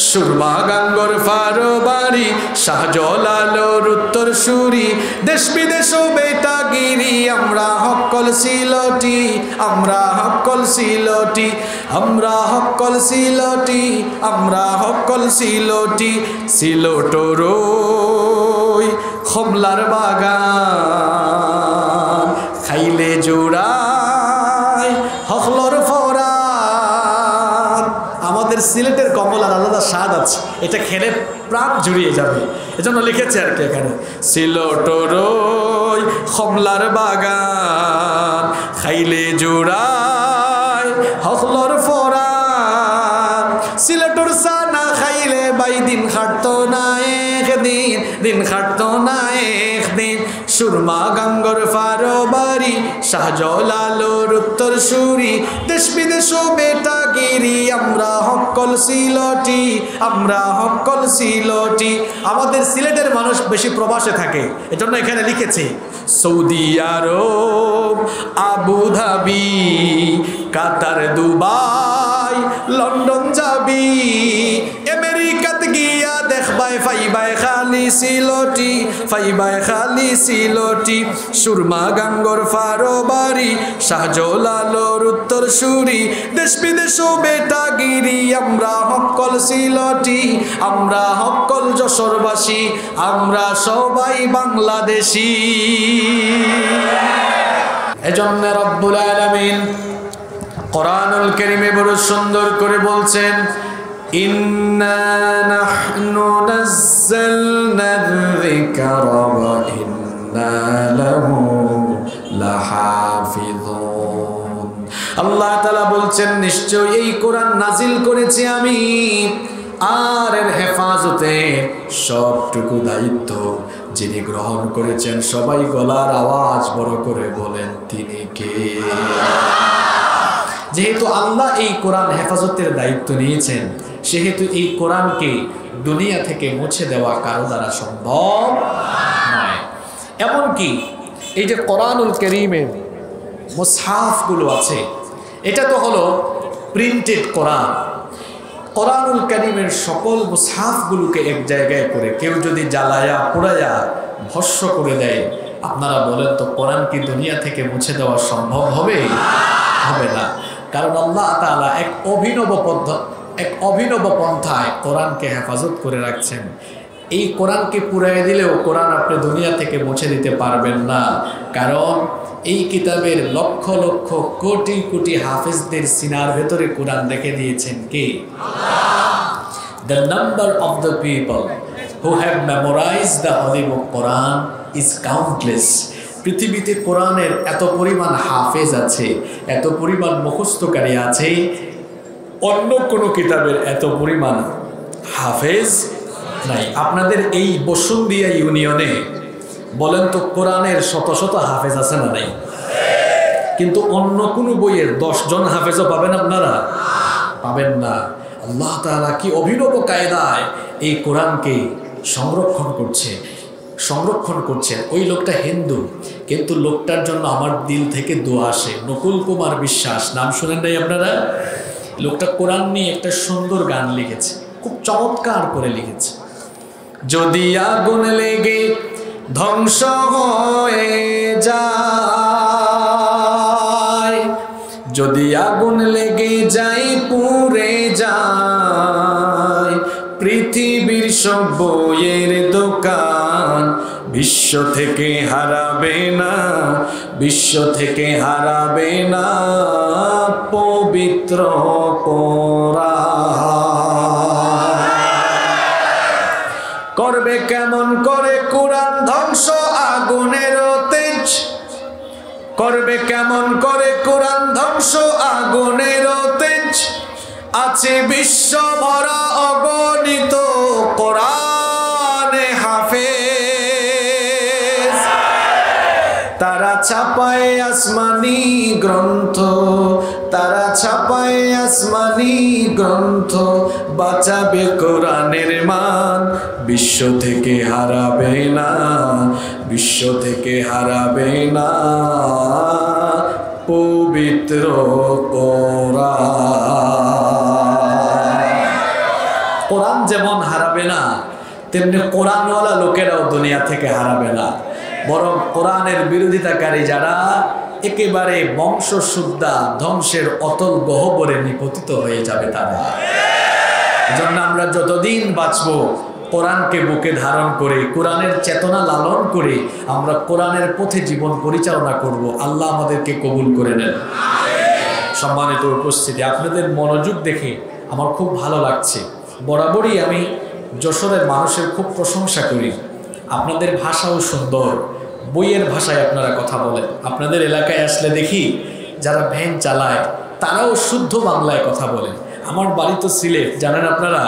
সুরমা গাঙ্গর ফারবারি শাহজালালোর উত্তর সুরি দেশ বিদেশ বেটাগিরি আমরা হকল সিলটি আমরা হকল সিলটি আমরা হকল সিলটি আমরা হকল সিলটি সিলটর ওই খমলার বাগান খাইলে জোড়ায় হকলর ফরান। আমাদের সিলেটের কমলার আলাদা স্বাদ আছে, এটা খেলে প্রাণ জুড়িয়ে যাবে, এজন্য লিখেছে আর কি এখানে সিলটর ওই খমলার বাগান খাইলে জোড়ায় হকলর ফরান। সিলেটর চা না খাইলে বাই দিন খাটতো না একদিন, দিন খাটতো না একদিন। সুরমা গাঙ্গর ফারবারি শাহজালালোর উত্তর সুরি দেশ বিদেশ বেটাগিরি আমরা হকল সিলটি আমরা হকল সিলটি। আমাদের সিলেটের মানুষ বেশি প্রবাসে থাকে, এজন্য এখানে লিখেছে সৌদি আরব আবুধাবি কাতার দুবাই লন্ডন যাবি আমেরিকাত গিয়া দেখবাই ফাইবাই খালি সিলটি ফাইবাই খালি সিলটি। সুরমা গাঙ্গর ফারবারি শাহজালালোর উত্তর সুরি দেশ বিদেশ বেটাগিরি আমরা হকল সিলটি আমরা হকল যশোরবাসী আমরা সবাই বাংলাদেশি। এজন্য রব্বুল আলামিন কোরআনুল কারীমে বড় সুন্দর করে বলছেন ইন্না নাহনু নাযালনা যিকরা ওয়া ইন্না লাহু লাহাফিযুন। আল্লাহ তাআলা বলছেন নিশ্চয় এই কোরআন নাজিল করেছি আমি, আর এর হেফাজতের সবটুকু দায়িত্ব যিনি গ্রহণ করেছেন সবাই গলার আওয়াজ বড় করে বলেন তিনি কে। যেহেতু আল্লাহ এই কোরআন হেফাজতের দায়িত্ব নিয়েছেন সেহেতু এই কোরআনকে দুনিয়া থেকে মুছে দেওয়া কারো দ্বারা সম্ভব নয়। এমনকি এই যে কোরআনুল কারীমের মুসহাফগুলো আছে এটা তো হলো প্রিন্টেড কোরআন। কোরআনুল কারীমের সকল মুসহাফগুলোকে এক জায়গায় করে কেউ যদি জ্বালায়া পোড়ায়া ভস্ম করে দেয়, আপনারা বলেন তো কোরআন কি দুনিয়া থেকে মুছে দেওয়া সম্ভব হবে? হবে না। কারণ আল্লাহ তাআলা এক অভিনব পন্থায় কোরআনকে হেফাজত করে রাখছেন। এই কোরআনকে পুড়াই দিলেও কোরআন আপনি দুনিয়া থেকে মুছে দিতে পারবেন না, কারণ এই কিতাবের লক্ষ লক্ষ কোটি কোটি হাফেজদের সিনার ভেতরে কোরআন রেখে দিয়েছেন কে? আল্লাহ। The number of the people who have memorized the holy book Quran is countless. পৃথিবীতে কোরআনের এত পরিমাণ হাফেজ আছে, এত পরিমাণ মুখস্থকারী আছে, অন্য কোনো কিতাবের এত পরিমাণ হাফেজ নাই। আপনাদের এই বসুন্দিয়া ইউনিয়নে বলেন তো কোরআনের শত শত হাফেজ আছে না নাই? কিন্তু অন্য কোনো বইয়ের 10 জন হাফেজও পাবেন আপনারা? পাবেন না। আল্লাহ তাআলা কি অভিনব কায়দায় এই কোরআনকে সংরক্ষণ করছেন। ওই লোকটা হিন্দু, কিন্তু লোকটার জন্য আমার দিল থেকে দোয়া আসে। নকুল কুমার বিশ্বাস, নাম শুনেন নাই আপনারা? লোকটা কোরআন নিয়ে একটা সুন্দর গান লিখেছে, খুব চমৎকার করে লিখেছে। যদি আগুন লেগে ধ্বংস হয়ে যায়, যদি আগুন লেগে যায় পুড়ে যায় পৃথিবীর সব বইয়ের দোকান, বিশ্ব থেকে হারাবে না, বিশ্ব থেকে হারাবে না পবিত্র কোরআন। করবে কেমন করে কোরআন ধ্বংস আগুনের তেজ, করবে কেমন করে কোরআন ধ্বংস আগুনের তেজ, আছে বিশ্ব ভরা অগণিত কোরআনে হাফেজ। তারা ছাপায় আসমানি গ্রন্থ, তারা ছাপায় আসমানি গ্রন্থ, বাঁচাবে কোরআনের মান, বিশ্ব থেকে হারাবে না, বিশ্ব থেকে হারাবে না পবিত্র কোরআন। কোরআন যেমন হারাবে না, তেমনি কোরআনওয়ালা লোকেরাও দুনিয়া থেকে হারাবে না। বরং কোরআনের বিরোধিতাকারী যারা একেবারে বংশশুদ্ধা ধ্বংসের অতল গহ্বরে নিপতিত হয়ে যাবে তারা। এজন্য আমরা যতদিন বাঁচবো কোরআনকে বুকে ধারণ করে, কোরআনের চেতনা লালন করে আমরা কোরআনের পথে জীবন পরিচালনা করব। আল্লাহ আমাদেরকে কবুল করে নেন। সম্মানিত উপস্থিতি, আপনাদের মনোযোগ দেখে আমার খুব ভালো লাগছে। বরাবরই আমি যশোরের মানুষের খুব প্রশংসা করি। আপনাদের ভাষাও সুন্দর, বইয়ের ভাষায় আপনারা কথা বলেন। আপনাদের এলাকায় আসলে দেখি যারা ভ্যান চালায় তারাও শুদ্ধ বাংলায় কথা বলেন। আমার বাড়ি তো সিলেট, জানেন আপনারা।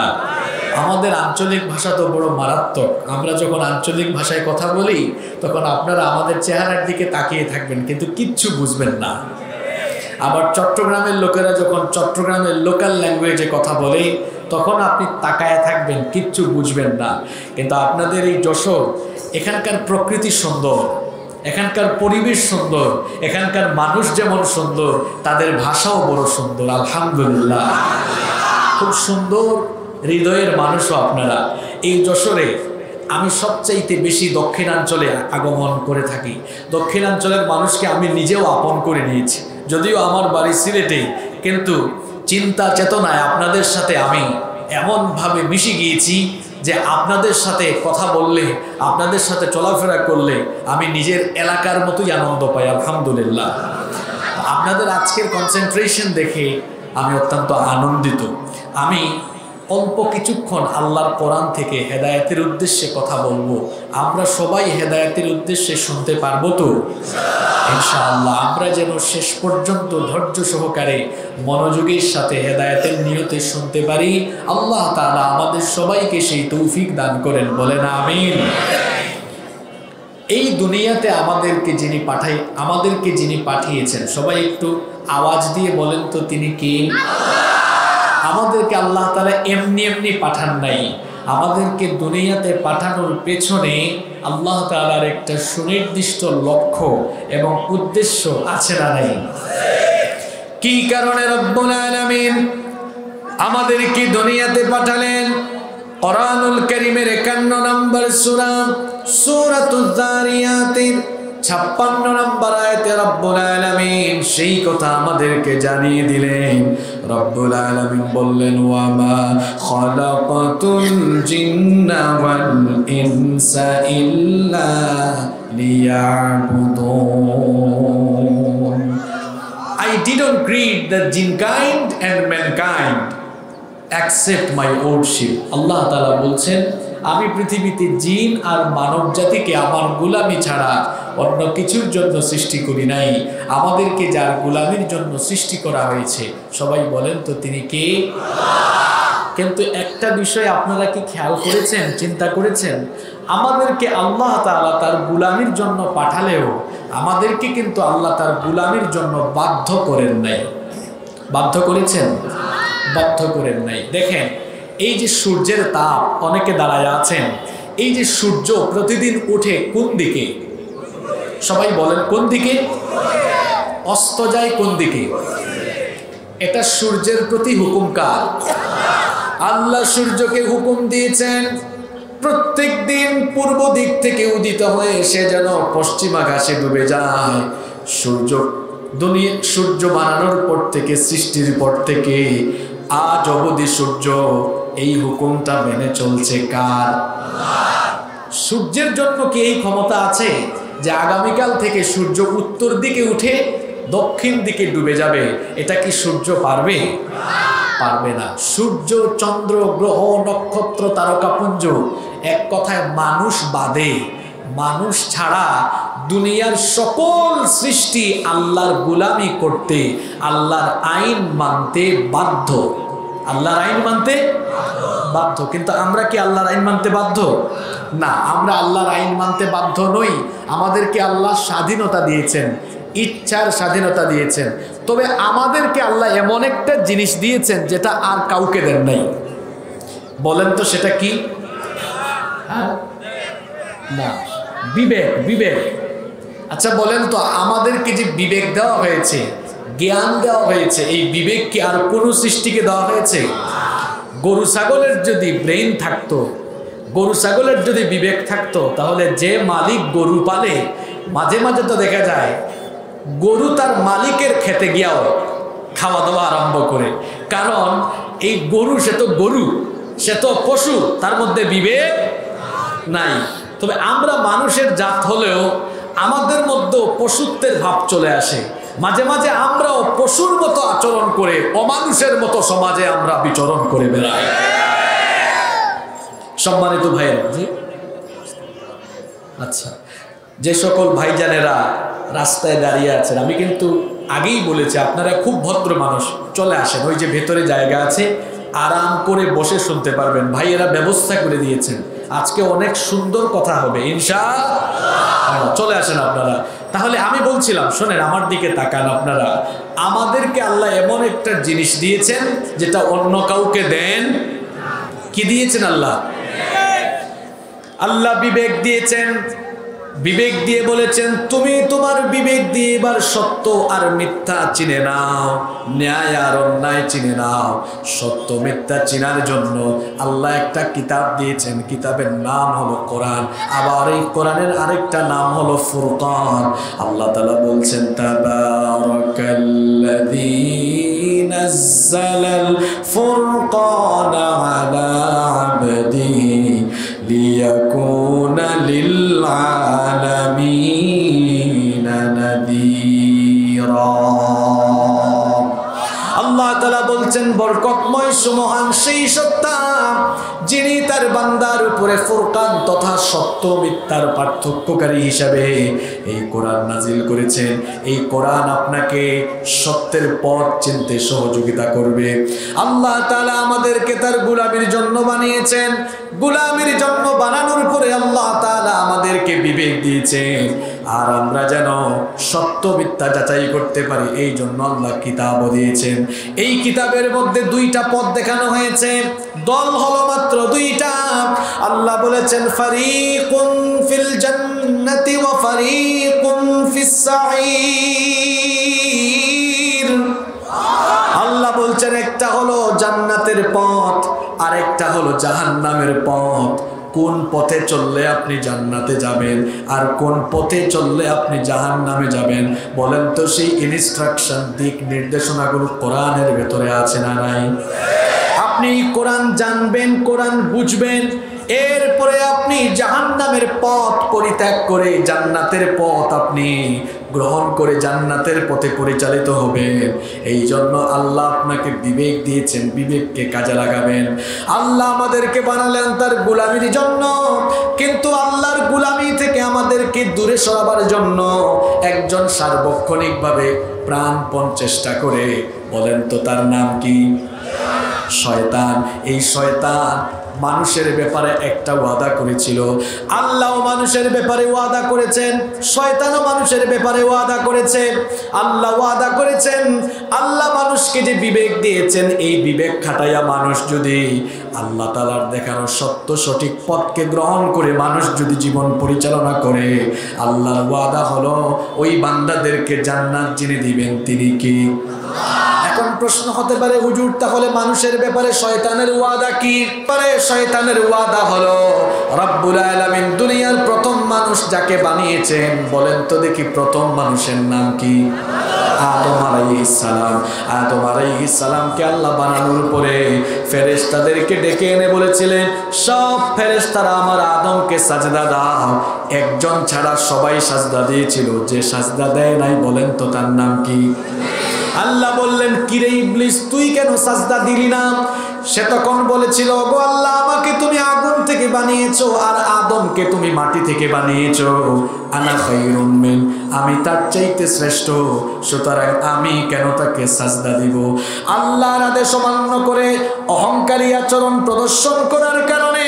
আমাদের আঞ্চলিক ভাষা তো বড় মারাত্মক। আমরা যখন আঞ্চলিক ভাষায় কথা বলি তখন আপনারা আমাদের চেহারার দিকে তাকিয়ে থাকবেন, কিন্তু কিচ্ছু বুঝবেন না। আবার চট্টগ্রামের লোকেরা যখন চট্টগ্রামের লোকাল ল্যাঙ্গুয়েজে কথা বলে তখন আপনি তাকায় থাকবেন, কিচ্ছু বুঝবেন না। কিন্তু আপনাদের এই যশোর, এখানকার প্রকৃতি সুন্দর, এখানকার পরিবেশ সুন্দর, এখানকার মানুষ যেমন সুন্দর তাদের ভাষাও বড় সুন্দর। আলহামদুলিল্লাহ, খুব সুন্দর হৃদয়ের মানুষও আপনারা। এই যশোরে আমি সবচাইতে বেশি দক্ষিণাঞ্চলে আগমন করে থাকি। দক্ষিণাঞ্চলের মানুষকে আমি নিজেও আপন করে নিয়েছি। যদিও আমার বাড়ি সিলেটে, কিন্তু চিন্তা চেতনায় আপনাদের সাথে আমি এমনভাবে মিশে গিয়েছি যে আপনাদের সাথে কথা বললে, আপনাদের সাথে চলাফেরা করলে আমি নিজের এলাকার মতোই আনন্দ পাই। আলহামদুলিল্লাহ, আপনাদের আজকের কনসেন্ট্রেশন দেখে আমি অত্যন্ত আনন্দিত। আমি অল্প কিছুক্ষণ আল্লাহর কোরআন থেকে হেদায়েতের উদ্দেশ্যে কথা বলবো। আমরা সবাই হেদায়েতের উদ্দেশ্যে শুনতে পারবো তো ইনশাআল্লাহ। আমরা যেন শেষ পর্যন্ত ধৈর্য সহকারে মনোযোগের সাথে হেদায়েতের নিয়তে শুনতে পারি। আল্লাহ তাআলা আমাদের সবাইকে সেই তৌফিক দান করেন, বলেন আমিন। এই দুনিয়াতে আমাদেরকে যিনি পাঠিয়েছেন, সবাই একটু আওয়াজ দিয়ে বলেন তো তিনি কে? আমাদেরকে আল্লাহ তাআলা এমনি এমনি পাঠান নাই। আমাদেরকে দুনিয়াতে পাঠানোর পেছনে আল্লাহ তাআলার একটা সুনির্দিষ্ট লক্ষ্য এবং উদ্দেশ্য আছে না নাই? কি কারণে রব্বুল আলামিন আমাদেরকে দুনিয়াতে পাঠালেন? কোরআনুল কারীমের 51 নম্বর সূরা, সূরাতুজ যারিয়াতের 56 নম্বর আয়াতে রব্বুল আলামিন সেই কথা আমাদেরকে জানিয়ে দিলেন। রব্বুল আলামিন বললেন, ওয়া মা খালাকাতুল জিন্না ওয়াল ইনসা ইল্লা লিয়াবুদুন। I didn't create the jinkind and mankind except my worship. আল্লাহ তাআলা বলছেন, আমি পৃথিবীতে জিন আর মানব জাতিকে আমার গোলামি ছাড়া অন্য কিছুর জন্য সৃষ্টি করি নাই। আমাদেরকে যার গোলামির জন্য সৃষ্টি করা হয়েছে, সবাই বলেন তো তিনি কে? কিন্তু একটা বিষয় আপনারা কি খেয়াল করেছেন, চিন্তা করেছেন? আমাদেরকে আল্লাহ তাআলা তার গোলামির জন্য পাঠালেও আমাদেরকে কিন্তু আল্লাহ তার গোলামির জন্য বাধ্য করেন নাই। বাধ্য করেছেন? বাধ্য করেন নাই। দেখেন, এই যে সূর্যের তাপ, অনেকে দাঁড়ায় আছেন, এই যে সূর্য প্রতিদিন উঠে কোন দিকে? সবাই বলেন কোন দিকে? অস্ত যায় কোন দিকে? এটা সূর্যের প্রতি হুকুম কার? আল্লাহ সূর্যকে হুকুম দিয়েছেন প্রত্যেক দিন পূর্ব দিক থেকে উদিত হয়ে সে যেন পশ্চিম আকাশে ডুবে যায়। সূর্য বানানোর পর থেকে, সৃষ্টির পর থেকে আজ অবধি সূর্য এই হুকুমটা মেনে চলছে কার? সূর্যের জন্য কি এই ক্ষমতা আছে যে আগামীকাল থেকে সূর্য উত্তর দিকে উঠে দক্ষিণ দিকে ডুবে যাবে? এটা কি সূর্য পারবে? পারবে না। সূর্য, চন্দ্র, গ্রহ, নক্ষত্র, তারকাপুঞ্জ, এক কথায় মানুষ বাদে, মানুষ ছাড়া দুনিয়ার সকল সৃষ্টি আল্লাহর গোলামি করতে, আল্লাহর আইন মানতে বাধ্য। আল্লাহর আইন মানতে বাধ্য। কিন্তু আমরা কি আল্লাহর আইন মানতে বাধ্য? না, আমরা আল্লাহর আইন মানতে বাধ্য নই। আমাদেরকে আল্লাহ স্বাধীনতা দিয়েছেন, ইচ্ছার স্বাধীনতা দিয়েছেন। তবে আমাদেরকে আল্লাহ এমন একটা জিনিস দিয়েছেন যেটা আর কাউকে দেন নাই। বলেন তো সেটা কি? না, বিবেক। বিবেক। আচ্ছা বলেন তো, আমাদেরকে যে বিবেক দেওয়া হয়েছে, জ্ঞান দেওয়া হয়েছে, এই বিবেক কি আর কোনো সৃষ্টিকে দেওয়া হয়েছে? গরু ছাগলের যদি ব্রেইন থাকতো, গরু ছাগলের যদি বিবেক থাকতো, তাহলে যে মালিক গরু পালে মাঝে মাঝে তো দেখা যায় গরু তার মালিকের খেতে গিয়াও খাওয়া দাওয়া আরম্ভ করে। কারণ এই গরু, সে তো গরু, সে তো পশু, তার মধ্যে বিবেক নাই। তবে আমরা মানুষের জাত হলেও আমাদের মধ্যেও পশুত্বের ভাব চলে আসে। মাঝে মাঝে আমরাও পশুর মতো আচরণ করে অমানুষের মতো সমাজে আমরা বিচরণ করে বেড়াই। সম্মানিত ভাইয়েরা, জি আচ্ছা, যে সকল ভাইজানেরা রাস্তায় দাঁড়িয়ে আছেন, আমি কিন্তু আগেই বলেছি আপনারা খুব ভদ্র মানুষ, চলে আসেন, ওই যে ভেতরে জায়গা আছে, আরাম করে বসে শুনতে পারবেন। ভাইয়েরা ব্যবস্থা করে দিয়েছেন, আজকে অনেক সুন্দর কথা হবে ইনশাআল্লাহ। চলে আসেন আপনারা। তাহলে আমি বলছিলাম, শোনেন, আমার দিকে তাকান আপনারা। আমাদেরকে আল্লাহ এমন একটা জিনিস দিয়েছেন যেটা অন্য কাউকে দেন। কি দিয়েছেন আল্লাহ? আল্লাহ বিবেক দিয়েছেন। বিবেক দিয়ে বলেছেন, তুমি তোমার বিবেক দিয়ে এবার সত্য আর মিথ্যা চিনে নাও, ন্যায় আর অন্যায় চিনে নাও। সত্য মিথ্যা চিনার জন্য আল্লাহ একটা কিতাব দিয়েছেন, কিতাবের নাম হলো কোরআন। আবার এই কোরআনের আরেকটা নাম হলো ফুরকান। আল্লাহ তাআলা বলছেন, তাবারাকাল্লাযী নাযালাল ফুরকানা আলা আবদিহি লিয়াকুনা লিল আলামিনা নাযীরা। আল্লাহ তাআলা বলছেন, বরকতময় সুমহান সেই সত্তা যিনি তার বান্দার উপরে ফুরকান তথা সত্য মিথ্যার পার্থক্যকারী হিসাবে এই কোরআন নাজিল করেছেন। এই কোরআন আপনাকে সত্যের পথ চিনতে সহযোগিতা করবে। আল্লাহ তাআলা আমাদেরকে তার গোলামীর জন্য বানিয়েছেন। গোলামীর জন্য বানানোর পরে আল্লাহ তাআলা আমাদেরকে বিবেক দিয়েছেন, আর আমরা যেন সত্য মিথ্যা যাচাই করতে পারি, এই জন্য আল্লাহ কিতাবও দিয়েছেন। এই কিতাবের মধ্যে দুইটা পথ দেখানো হয়েছে, দল হলো মাত্র দুইটা। আল্লাহ বলেছেন, ফারিকুন ফিল জান্নাতি ওয়া ফারিকুন ফিস সাঈর। আল্লাহ বলছেন, একটা হলো জান্নাতের পথ আর একটা হলো জাহান্নামের পথ। কোন পথে চললে আপনি জান্নাতে যাবেন আর কোন পথে চললে আপনি জাহান্নামে যাবেন, বলেন তো? সেই ইনস্ট্রাকশন, দিক নির্দেশনাগুলো কোরআনের ভেতরে আছে না নাই? আপনি কোরআন জানবেন, কোরআন বুঝবেন, এরপরে আপনি জাহান্নামের পথ পরিত্যাগ করে জান্নাতের পথ আপনি গ্রহণ করে জান্নাতের পথে পরিচালিত হবেন। এই জন্য আল্লাহ আপনাকে বিবেক দিয়েছেন, বিবেককে কাজে লাগাবেন। আল্লাহ আমাদেরকে বানালেন তার গোলামির জন্য, কিন্তু আল্লাহর গোলামি থেকে আমাদেরকে দূরে সরাবার জন্য একজন সার্বক্ষণিকভাবে প্রাণপণ চেষ্টা করে। বলেন তো তার নাম কি? শয়তান। এই শয়তান মানুষের ব্যাপারে একটা ওয়াদা করেছিল, আল্লাহও মানুষের ব্যাপারে ওয়াদা করেছেন, শয়তানও মানুষের ব্যাপারে ওয়াদা করেছে। আল্লাহ ওয়াদা করেছেন, আল্লাহ মানুষকে যে বিবেক দিয়েছেন, এই বিবেক খাটাইয়া মানুষ যদি আল্লাহ তাআলার দেখানো সত্য সঠিক পথকে গ্রহণ করে মানুষ যদি জীবন পরিচালনা করে, আল্লাহর ওয়াদা হলো ওই বান্দাদেরকে জান্নাত যিনি দিবেন তিনি কি? এখন প্রশ্ন হতে পারে, হুজুর তাহলে মানুষের ব্যাপারে শয়তানের ওয়াদা কি? পারে শয়তানের ওয়াদা হলো রব্বুল আলামিন দুনিয়ার প্রথম মানুষ যাকে বানিয়েছেন, বলেন তো দেখি প্রথম মানুষের নাম কি? আদম আলাইহিস সালাম। আদম আলাইহিস সালামকে আল্লাহ বানানোর পরে ফেরেশতাদেরকে ডেকে এনে বলেছিলেন, সব ফেরেশতারা আমার আদমকে সাজদা দাও। একজন ছাড়া সবাই সাজদা দিয়েছিল, যে সাজদা দেয় নাই বলেন তো তার নাম কি? আল্লাহ বললেন, কিরে ইবলিস, তুই কেন সাজদা দিলি না? সে তখন বলেছিল, গো আল্লাহ, আমাকে তুমি আগুন থেকে বানিয়েছো আর আদমকে তুমি মাটি থেকে বানিয়েছো। আনা খায়রুম মিন, আমি তার চাইতে শ্রেষ্ঠ, সুতরাং আমি কেন তাকে সাজদা দিব? আল্লাহর আদেশ অমান্য করে অহংকারী আচরণ প্রদর্শন করার কারণে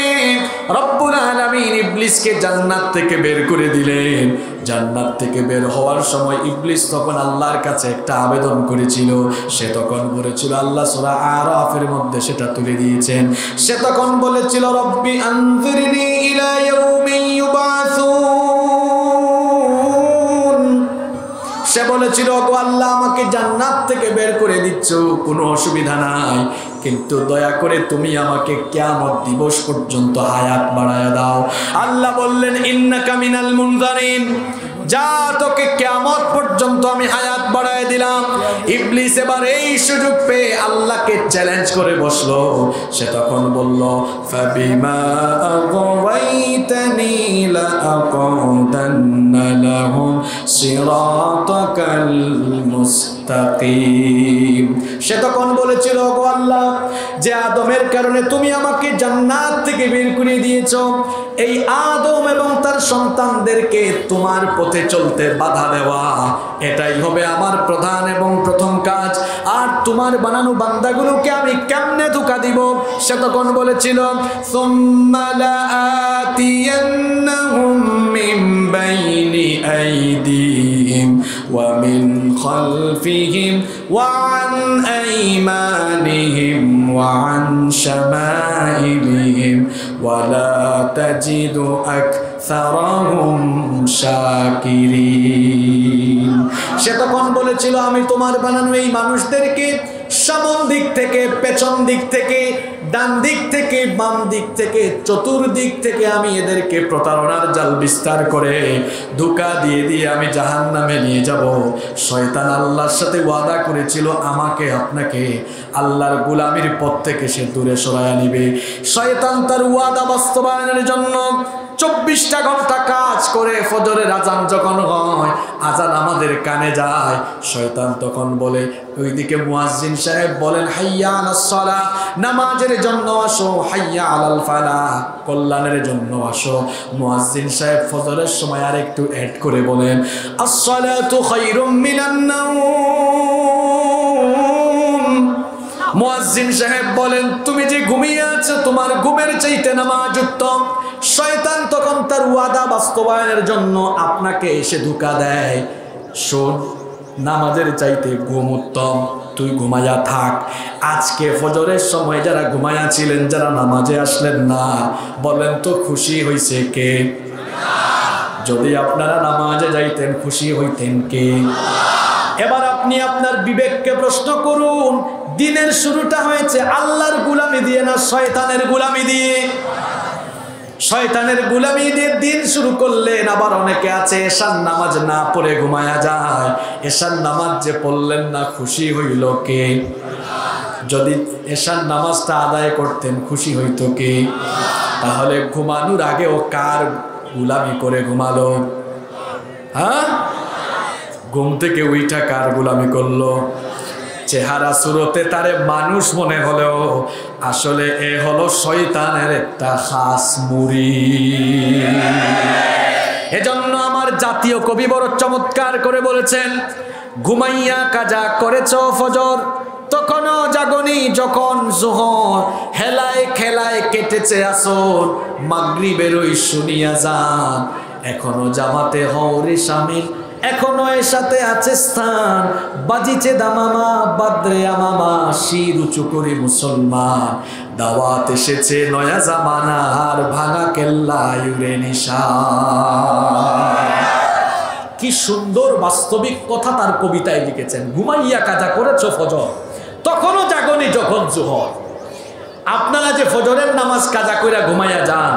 রব্বুল আলামিন ইবলিসকে জান্নাত থেকে বের করে দিলেন। জান্নাত থেকে বের হওয়ার সময় ইবলিস তখন আল্লাহর কাছে একটা আবেদন করেছিল। সে তখন বলেছিল, আল্লাহ সূরা আরাফের মধ্যে সেটা তুলে দিয়েছেন। সে তখন বলেছিল, রব্বি আনজিরনি ইলা ইয়াউমি ইউবাসুন। সে বলেছিল, গো আল্লাহ, আমাকে জান্নাত থেকে বের করে দিচ্ছ, কোনো অসুবিধা নাই, কিন্তু দয়া করে তুমি আমাকে কিয়ামত দিবস পর্যন্ত হায়াত বাড়ায়া দাও। আল্লাহ বললেন ইন্নাকা মিনাল মুনজারিন, যা তোকে কিয়ামত পর্যন্ত আমি হায়াত বাড়ায় দিলাম। ইবলিস এবার এই সুযোগ পেয়ে আল্লাহকে চ্যালেঞ্জ করে বসলো। সে তখন বলল ফাবিমা আগাওয়াইতানি লাআকুদান্না লাহুম সিরাতাকাল মুস্তাকিম। সে তখন বলেছিল, গো আল্লাহ, যে আদমের কারণে তুমি আমাকে জান্নাত থেকে বের করে দিয়েছো, এই আদম এবং তার সন্তানদেরকে তোমার পথে চলতে বাধা দেওয়া, এটাই হবে আমার প্রধান এবং প্রথম কাজ। আর তোমার বানানো বান্দাগুলোকে আমি কেমনে ধোঁকা দিব? সে তখন বলেছিল সুম্মা লাআতিয়ান্নাহুম মিন বাইনি আইদিহিম ওয়া মিন খালফিহিম ওয়া আন আইমানিহিম ওয়া আন শামাইলিহিম ওয়া লা তাজিদু আকসারাহুম শাকিরিন। সে তখন বলেছিল, আমি তোমার বানানো এই মানুষদেরকে সামন দিক থেকে, পেছন দিক থেকে, ডান দিক থেকে, বাম দিক থেকে, চতুর্দিক থেকে আমি এদেরকে প্রতারণার জাল বিস্তার করে ধোঁকা দিয়ে দিয়ে আমি জাহান্নামে নিয়ে যাব। শয়তান আল্লাহর সাথে ওয়াদা করেছিল আমাকে আপনাকে আল্লাহর গোলামির পথ থেকে সে দূরে সরায়া নিবে। শয়তান তার ওয়াদা বাস্তবায়নের জন্য 24টা ঘন্টা কাজ করে ফজরের আজান যখন হয়, আজান আমাদের কানে যায়, শয়তান তখন বলে, ওইদিকে মুয়াজ্জিন সাহেব বলেন হাইয়া আলাস সালাহ, নামাজের জন্য আসো, হাইয়া আলাল ফালাহ, কল্যাণের জন্য আসো। মুয়াজ্জিন সাহেব ফজরের সময় আর একটু অ্যাড করে বলেন আস-সালাতু খায়রুম মিনান নাওম। মুয়াজ্জিন সাহেব বলেন, তুমি যে ঘুমিয়ে আছো তোমার ঘুমের চাইতে নামাজ উত্তম। শয়তান তখন তার ওয়াদা বাস্তবায়নের জন্য আপনাকে এসে ধোঁকা দেয়, শোন, নামাজের চাইতে ঘুম উত্তম, তুই ঘুমায়া থাক। আজকে ফজরের সময় যারা ঘুমায়া ছিলেন, যারা নামাজে আসলেন না, বলেন তো খুশি হইছে কে? যদি আপনারা নামাজে যাইতেন খুশি হইতেন কে? এবার আপনি আপনার বিবেককে প্রশ্ন করুন, দিনের শুরুটা হয়েছে আল্লাহর গোলামি দিয়ে না শয়তানের গোলামি দিয়ে? শয়তানের গোলামি দিয়ে দিন শুরু করলেন। আবার অনেকে আছে এশার নামাজ না পড়ে ঘুমায়া যায়। এশার নামাজ যে পড়লেন না, খুশি হইল কে? যদি এশার নামাজটা আদায় করতেন খুশি হইতো কে? তাহলে ঘুমানোর আগেও কার গোলামি করে ঘুমালো? হ্যাঁ, ঘুম থেকে উইঠা কার গোলামি করলো? চেহারা সুরতে তারে মানুষ মনে হলেও আসলে এ হলো শয়তানের একটা খাস মুড়ি। এজন্য আমার জাতীয় কবি বড় চমৎকার করে বলেছেন, ঘুমাইয়া কাজা করেছ ফজর, তখনও জাগনি যখন জোহর, হেলায় খেলায় কেটেছে আসর, মাগরিবের ওই শুনিয়া যান, এখনো জামাতে হওরে শামিল, এখনো এর সাথে আছে স্থান, বাজিছে দামামা বাদ্রে আমামা, শির উঁচু করে মুসলমান, দাওয়াত এসেছে নয়া জামানার, ভাঙা কেল্লা ইউরে নিশান। কি সুন্দর বাস্তবিক কথা তার কবিতায় লিখেছেন। ঘুমাইয়া কাজা করেছ ফজর, তখনও জাগনি যখন জোহর। আপনারা যে ফজরের নামাজ কাজা কইরা ঘুমাইয়া যান,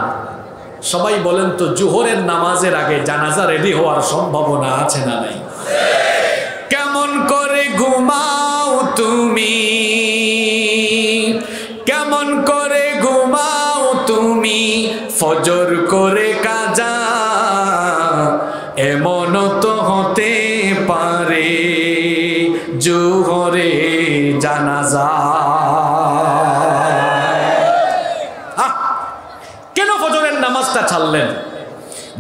সবাই বলেন তো জোহরের নামাজের আগে জানাজা রেডি হওয়ার সম্ভাবনা আছে না নাই? কেমন করে ঘুমাও তুমি, কেমন করে ঘুমাও তুমি, ফজর করে কাজা, এমন তো হতে পারে জোহরে জানাজা। নামাজটা ছাড়লেন?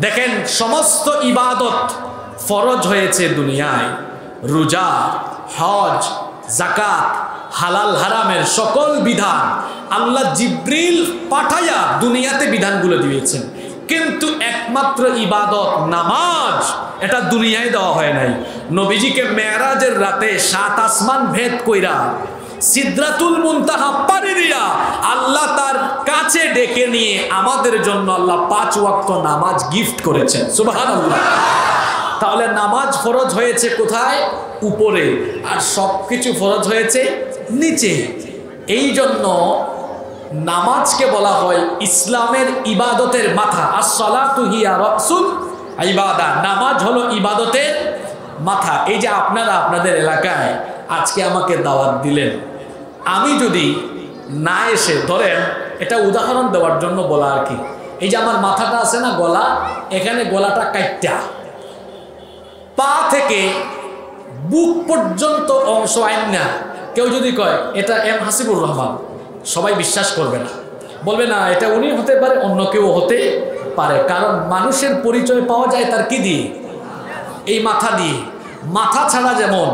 দেখেন, সমস্ত ইবাদত ফরজ হয়েছে দুনিয়ায়, রোজা, হজ, যাকাত, হালাল হারামের সকল বিধান আল্লাহ জিব্রিল পাঠাইয়া দুনিয়াতে বিধানগুলো দিয়েছেন। কিন্তু একমাত্র ইবাদত নামাজ, এটা দুনিয়ায় দেওয়া হয় নাই। নবীজিকে মেরাজের রাতে 7 আসমান ভেদ কইরা সিদরাতুল মুনতাহা পাড়ি দিয়া আল্লাহ তার কাছে ডেকে নিয়ে আমাদের জন্য আল্লাহ 5 ওয়াক্ত নামাজ গিফট করেছেন। সুবহানাল্লাহ। তাহলে নামাজ ফরজ হয়েছে কোথায়? উপরে, আর সবকিছু ফরজ হয়েছে নিচে। এই জন্য নামাজকে বলা হয় ইসলামের ইবাদতের মাথা। as-salatu hiya রাসুল ইবাদা, নামাজ হলো ইবাদতের মাথা। এই যে আপনারা আপনাদের এলাকায় আজকে আমাকে দাওয়াত দিলেন, আমি যদি না এসে, ধরেন এটা উদাহরণ দেওয়ার জন্য বলা আর কি, এই যে আমার মাথাটা আছে না গলা, এখানে গলাটা কাইটা পা থেকে বুক পর্যন্ত অংশ আইন না, কেউ যদি কয় এটা এম হাসিবুর রহমান, সবাই বিশ্বাস করবে না, বলবে না এটা উনি হতে পারে, অন্য কেউ হতে পারে। কারণ মানুষের পরিচয় পাওয়া যায় তার কি দিয়ে? এই মাথা দিয়ে। মাথা ছাড়া যেমন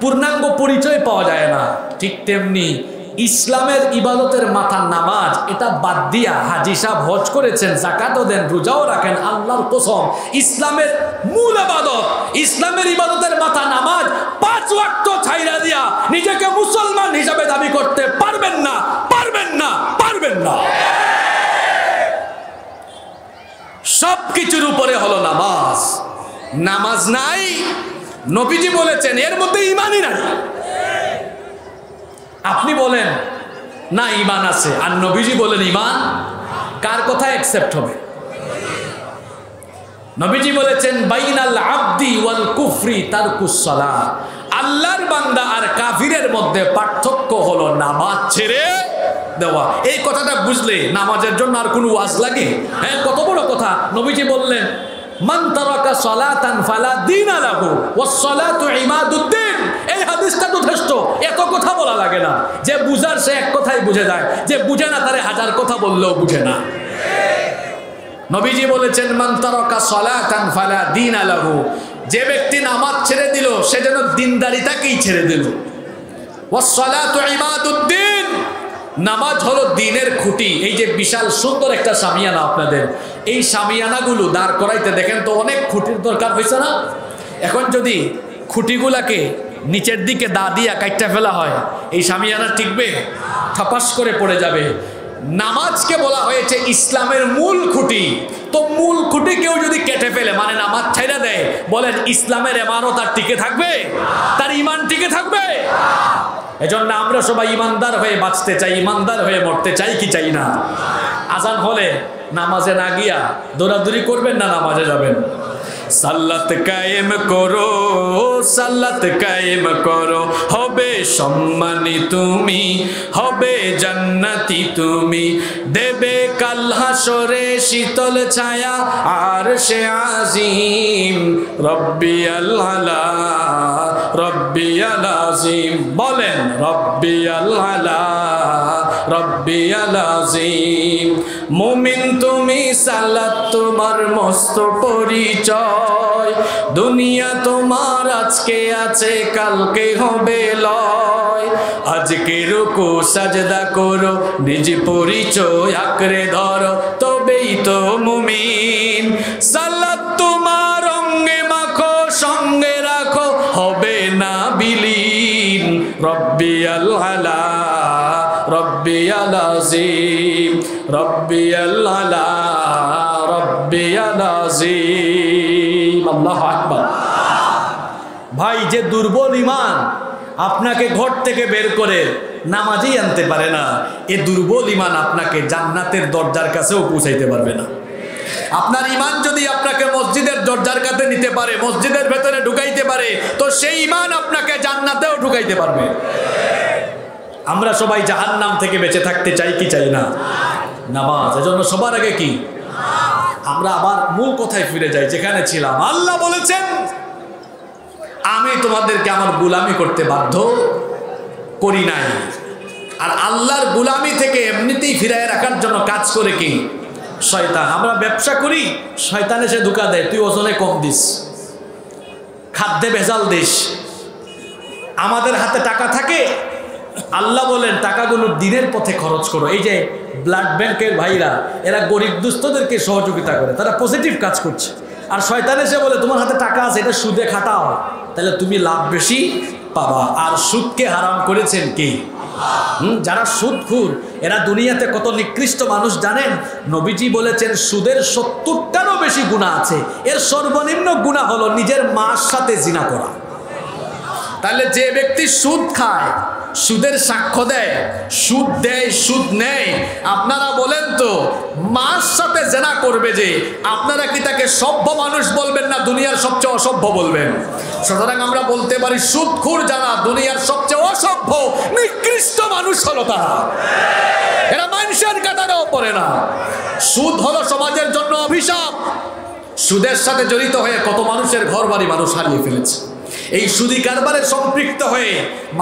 পূর্ণাঙ্গ পরিচয় পাওয়া যায় না, ঠিক তেমনি ইসলামের ইবাদতের মাথা নামাজ, এটা বাদ দিয়া হাজী সাহেব হজ করেছেন, যাকাতও দেন, রোজাও রাখেন, আল্লাহর কসম ইসলামের মূল ইবাদত, ইসলামের ইবাদতের মাথা নামাজ, 5 ওয়াক্ত ছাইরা দিয়া নিজেকে মুসলমান হিসাবে দাবি করতে পারবেন না, পারবেন না, পারবেন না। সবকিছুর উপরে হলো নামাজ। নামাজ নাই, নবীজি বলেছেন এর মধ্যে ঈমানই নাই। আপনি বলেন না ঈমান আছে, আর নবীজি বলেন ঈমান, কার কথা অ্যাকসেপ্ট হবে? নবীজি বলেছেন বাইনাল আবদি ওয়াল কুফরি তারকুস সালাত, আল্লাহর বান্দা আর কাফিরের মধ্যে পার্থক্য হলো নামাজ ছেড়ে দেওয়া। এই কথাটা বুঝলে নামাজের জন্য আর কোনো ওয়াজ লাগে? হ্যাঁ, কত বড় কথা। নবীজি বললেন মান তারাকা সালাতান ফালা দীনা লাহু ওয়াস সালাতু ইমাদুদ্দিন। এই হাদিসটা যথেষ্ট, এত কথা বলা লাগে না। যে বুঝার সে এক কথাই বুঝে যায়, যে বুঝে না তারে হাজার কথা বললেও বুঝে না। নবীজি বলেছেন মান তারাকা সালাতান ফালা দীনা লাহু, যে ব্যক্তি নামাজ ছেড়ে দিল সে যেন দিনদারিতাকেই ছেড়ে দিল। ওয়াস সালাতু ইমাদুদ্দিন, নামাজ হলো দ্বীনের খুঁটি। এই যে বিশাল সুন্দর একটা শামিয়ানা আপনাদের, এই শামিয়ানাগুলো দাঁড় করাইতে দেখেন তো অনেক খুঁটির দরকার হয়েছে না? এখন যদি খুঁটিগুলাকে নিচের দিকে দা দিয়া কাটটা ফেলা হয়, এই শামিয়ানা টিকবে? থাপাস করে পড়ে যাবে। নামাজকে বলা হয়েছে ইসলামের মূল খুঁটি। তো মূল খুঁটি কেউ যদি কেটে ফেলে, মানে নামাজ ছাইড়া দেয়, বলেন ইসলামের ইমারত আর টিকে থাকবে? তার ঈমান টিকে থাকবে? এজন্য আমরা সবাই ইমানদার হয়ে বাঁচতে চাই, ইমানদার হয়ে মরতে চাই কি চাই না? আজান হলে নামাজে না গিয়া দৌড়াদৌড়ি করবেন না, নামাজে যাবেন। সাল্লাত কায়েম করো, সাল্লাত কায়েম করো, হবে সম্মানী তুমি, হবে জান্নাতি তুমি, দেবে কাল হাসরে শীতল ছায়া আরশে আজিম, রব্বিয়াল আলা, রব্বিয়াল আজিম। বলেন রব্বিয়াল আলা, রব্বিয়াল আজিম। মুমিন তুমি, সালাত তোমার মস্ত পরিচয়, দুনিয়া তোমার আজকে আছে কালকে হবে লয়, আজকে রুকু সাজদা করো, নিজ পরিচয় আঁকড়ে ধরো, তবেই তো মুমিন। সালাত তোমার অঙ্গে মাখো, সঙ্গে রাখো, হবে না বিলীন, রব্বিয়াল আলা, রব্বিয়াল আজিম, রব্বিয়াল আলা, রব্বিয়াল আজিম। আল্লাহু আকবার। ভাই, যে দুর্বল ঈমান আপনাকে ঘর থেকে বের করে নামাজেই আনতে পারে না, এ দুর্বল ঈমান আপনাকে জান্নাতের দরজার কাছেও পৌঁছাইতে পারবে না। আপনার ঈমান যদি আপনাকে মসজিদের দরজার কাছে নিতে পারে, মসজিদের ভেতরে ঢুকাইতে পারে, তো সেই ঈমান আপনাকে জান্নাতেও ঢুকাইতে পারবে। আমরা সবাই জাহান্নাম থেকে বেঁচে থাকতে চাই কি চাই না? নামাজ। এজন্য সবার আগে কি? আমরা আবার মূল কথায় ফিরে যাই, যেখানে ছিলাম। আল্লাহ বলেছেন আমি তোমাদেরকে আমার গোলামি করতে বাধ্য করি নাই। আর আল্লাহর গোলামি থেকে এমনিতেই ফিরায় রাখার জন্য কাজ করে কি? শয়তান। আমরা ব্যবসা করি, শয়তান এসে ধোঁকা দেয়, তুই ওজনে কম দিস, খাদ্যে ভেজাল দিস। আমাদের হাতে টাকা থাকে, আল্লাহ বলেন টাকাগুলো দিনের পথে খরচ করো। এই যে ব্লাড ব্যাংকের ভাইরা, এরা গরিব দুস্থদেরকে সহযোগিতা করে, তারা পজিটিভ কাজ করছে। আর শয়তান এসে বলে তোমার হাতে টাকা আছে, এটা সুদে খাটাও, তাহলে তুমি লাভ বেশি পাবা। আর সুদকে হারাম করেছেন কে? যারা সুদখোর, এরা দুনিয়াতে কত নিকৃষ্ট মানুষ জানেন? নবীজি বলেছেন সুদের 70টারও বেশি গুনাহ আছে। এর সর্বনিম্ন গুনাহ হলো নিজের মার সাথে জিনা করা। তাহলে যে ব্যক্তি সুদ খায় সুদের সাক্ষ্য দেয়, সুদ দেয়, সুদ নেয়। আপনারা বলেন তো, মার সাথে জেনা করবে যে, আপনারা কি তাকে সভ্য মানুষ বলবেন না দুনিয়ার সবচেয়ে অসভ্য বলবেন? সুতরাং আমরা বলতে পারি সুদখোর যারা দুনিয়ার সবচেয়ে অসভ্য নিকৃষ্ট মানুষ হলো তারা। এরা মানুষের কাতারেও পড়ে না। সুদ হলো সমাজের জন্য অভিশাপ। সুদের সাথে জড়িত হয়ে কত মানুষের ঘর বাড়ি মানুষ হারিয়ে ফেলেছে। এই সুদি কারবারে সম্পৃক্ত হয়ে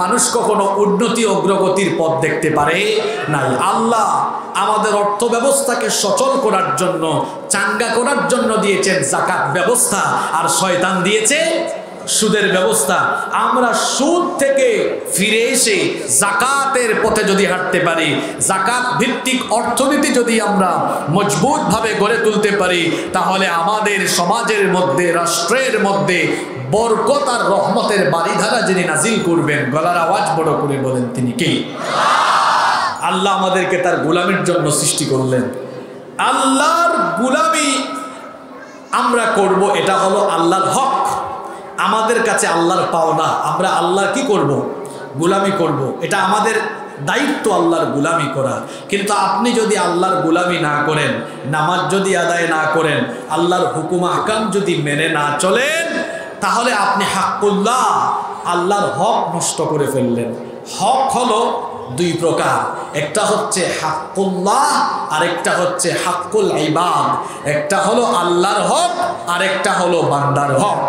মানুষ কখনো উন্নতি অগ্রগতির পথ দেখতে পারে নাই। আল্লাহ আমাদের অর্থ ব্যবস্থাকে সচল করার জন্য, চাঙ্গা করার জন্য দিয়েছেন যাকাত ব্যবস্থা, আর শয়তান দিয়েছে সুদের ব্যবস্থা। আমরা সুদ থেকে ফিরে এসে যাকাতের পথে যদি হাঁটতে পারি, যাকাত ভিত্তিক অর্থনীতি যদি আমরা মজবুতভাবে গড়ে তুলতে পারি, তাহলে আমাদের সমাজের মধ্যে, রাষ্ট্রের মধ্যে বরকত আর রহমতের বাড়িধারা যিনি নাজিল করবেন, গলার আওয়াজ বড় করে বলেন তিনি কে? আল্লাহ আমাদেরকে তার গোলামির জন্য সৃষ্টি করলেন। আল্লাহর গোলামি আমরা করব, এটা হলো আল্লাহর হক। আমাদের কাছে আল্লাহর পাওনা, আমরা আল্লাহর কি করব? গোলামি করব। এটা আমাদের দায়িত্ব আল্লাহর গোলামি করা। কিন্তু আপনি যদি আল্লাহর গোলামি না করেন, নামাজ যদি আদায় না করেন, আল্লাহর হুকুম আহকাম যদি মেনে না চলেন, তাহলে আপনি হাক্কুল্লাহ, আল্লাহর হক নষ্ট করে ফেললেন। হক হলো দুই প্রকার, একটা হচ্ছে হাক্কুল্লাহ আর একটা হচ্ছে হাক্কুল ইবাদ। একটা হলো আল্লাহর হক আর একটা হলো বান্দার হক।